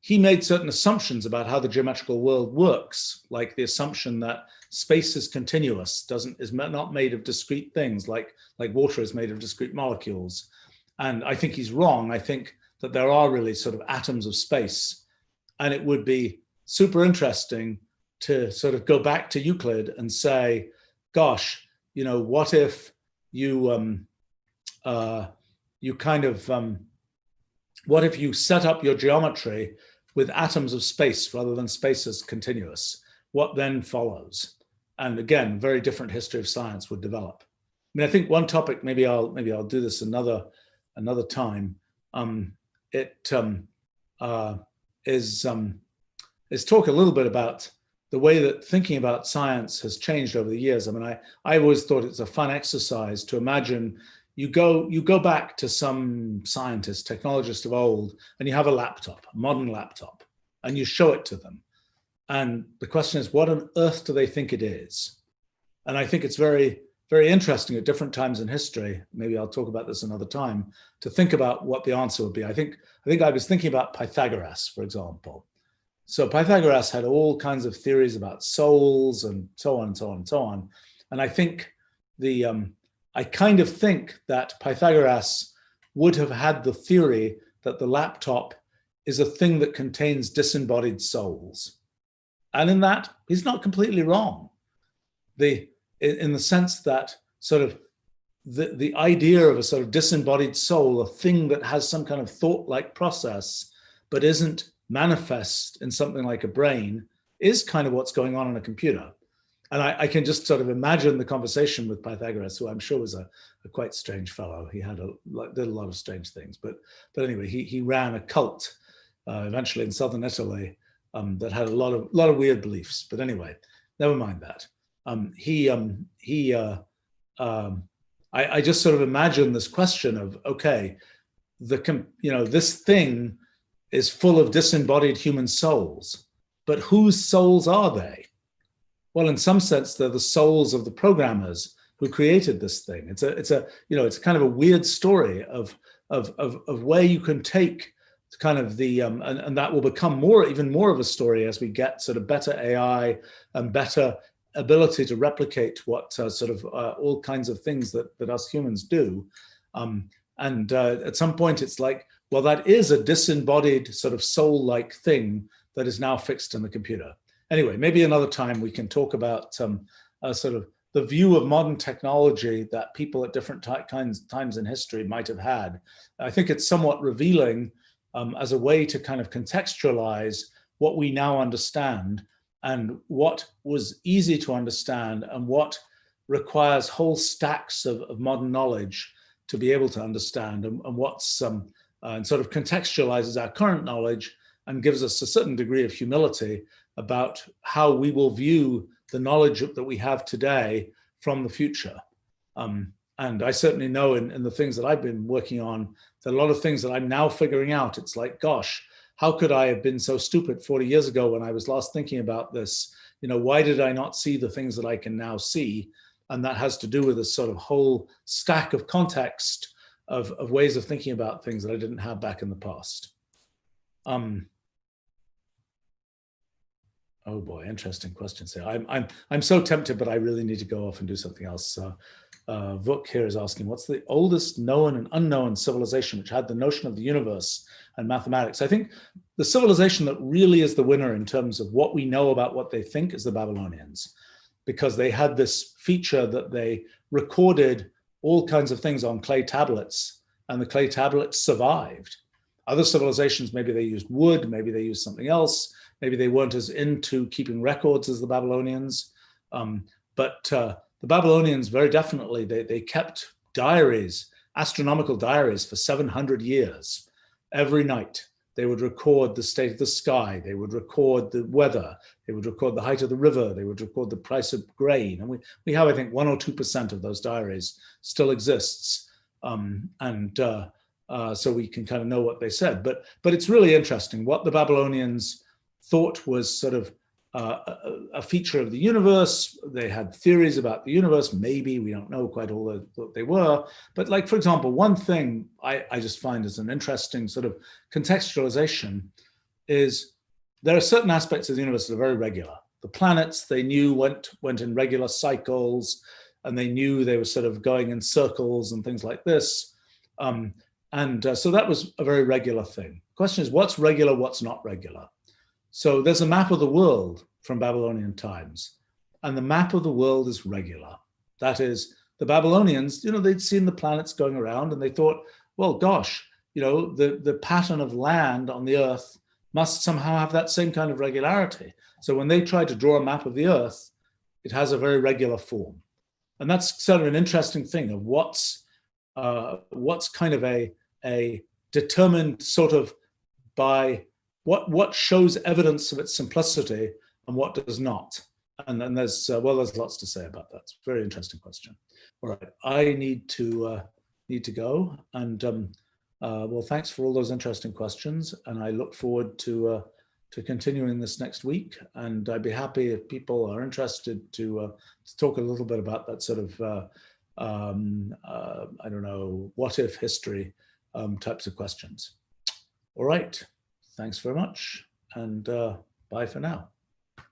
He made certain assumptions about how the geometrical world works, like the assumption that space is continuous, is not made of discrete things, like water is made of discrete molecules. And I think he's wrong. I think that there are really sort of atoms of space. And it would be super interesting to sort of go back to Euclid and say, gosh, what if what if you set up your geometry with atoms of space rather than space as continuous? What then follows? And again, very different history of science would develop. I mean, I think one topic, maybe I'll do this another time. Is talk a little bit about the way that thinking about science has changed over the years. I mean, I always thought it's a fun exercise to imagine, you go back to some scientist, technologist of old, and you have a laptop, a modern laptop, and you show it to them. And the question is, what on earth do they think it is? And I think it's very, very interesting at different times in history, maybe I'll talk about this another time, to think about what the answer would be. I think I was thinking about Pythagoras, for example. So Pythagoras had all kinds of theories about souls and so on and so on and so on. And I think I kind of think that Pythagoras would have had the theory that the laptop is a thing that contains disembodied souls. And in that, he's not completely wrong. In the sense that sort of the idea of a sort of disembodied soul, a thing that has some kind of thought-like process, but isn't manifest in something like a brain, is kind of what's going on in a computer. And I can just sort of imagine the conversation with Pythagoras, who I'm sure was a quite strange fellow. He did a lot of strange things, but anyway, he ran a cult eventually in southern Italy that had a lot of weird beliefs. But anyway, never mind that. I just sort of imagine this question of, okay, this thing is full of disembodied human souls, but whose souls are they? Well, in some sense, they're the souls of the programmers who created this thing. It's kind of a weird story of where you can take kind of and that will become even more of a story as we get sort of better AI and better ability to replicate what all kinds of things that us humans do. At some point it's like, well, that is a disembodied sort of soul-like thing that is now fixed in the computer. Anyway, maybe another time we can talk about sort of the view of modern technology that people at different times in history might have had. I think it's somewhat revealing as a way to kind of contextualize what we now understand and what was easy to understand and what requires whole stacks of modern knowledge to be able to understand, and what's and sort of contextualizes our current knowledge and gives us a certain degree of humility about how we will view the knowledge that we have today from the future. And I certainly know in the things that I've been working on, that a lot of things that I'm now figuring out, it's like, gosh, how could I have been so stupid 40 years ago when I was last thinking about this? Why did I not see the things that I can now see? And that has to do with this sort of whole stack of context of ways of thinking about things that I didn't have back in the past. Oh boy, interesting questions here. I'm so tempted, but I really need to go off and do something else. Vuk here is asking, what's the oldest known and unknown civilization which had the notion of the universe and mathematics? I think the civilization that really is the winner in terms of what we know about what they think is the Babylonians, because they had this feature that they recorded all kinds of things on clay tablets, and the clay tablets survived. Other civilizations, maybe they used wood, maybe they used something else, maybe they weren't as into keeping records as the Babylonians. But the Babylonians, very definitely, they kept diaries, astronomical diaries, for 700 years. Every night, they would record the state of the sky, they would record the weather, they would record the height of the river, they would record the price of grain. And we have, I think, 1 or 2% of those diaries still exists. So we can kind of know what they said. But it's really interesting. What the Babylonians thought was sort of a feature of the universe. They had theories about the universe. Maybe we don't know quite all what they were. But like, for example, one thing I just find as an interesting sort of contextualization is there are certain aspects of the universe that are very regular. The planets, they knew went in regular cycles, and they knew they were sort of going in circles and things like this. So that was a very regular thing. The question is, what's regular, what's not regular? So there's a map of the world from Babylonian times, and the map of the world is regular. That is, the Babylonians, they'd seen the planets going around, and they thought, well, gosh, the pattern of land on the Earth must somehow have that same kind of regularity. So when they tried to draw a map of the Earth, it has a very regular form. And that's sort of an interesting thing of what's kind of a determined sort of by what shows evidence of its simplicity and what does not. And then there's lots to say about that. It's a very interesting question. All right, I need to need to go. And well, thanks for all those interesting questions. And I look forward to continuing this next week. And I'd be happy if people are interested to talk a little bit about that sort of, I don't know, what if history types of questions. All right. Thanks very much. And bye for now.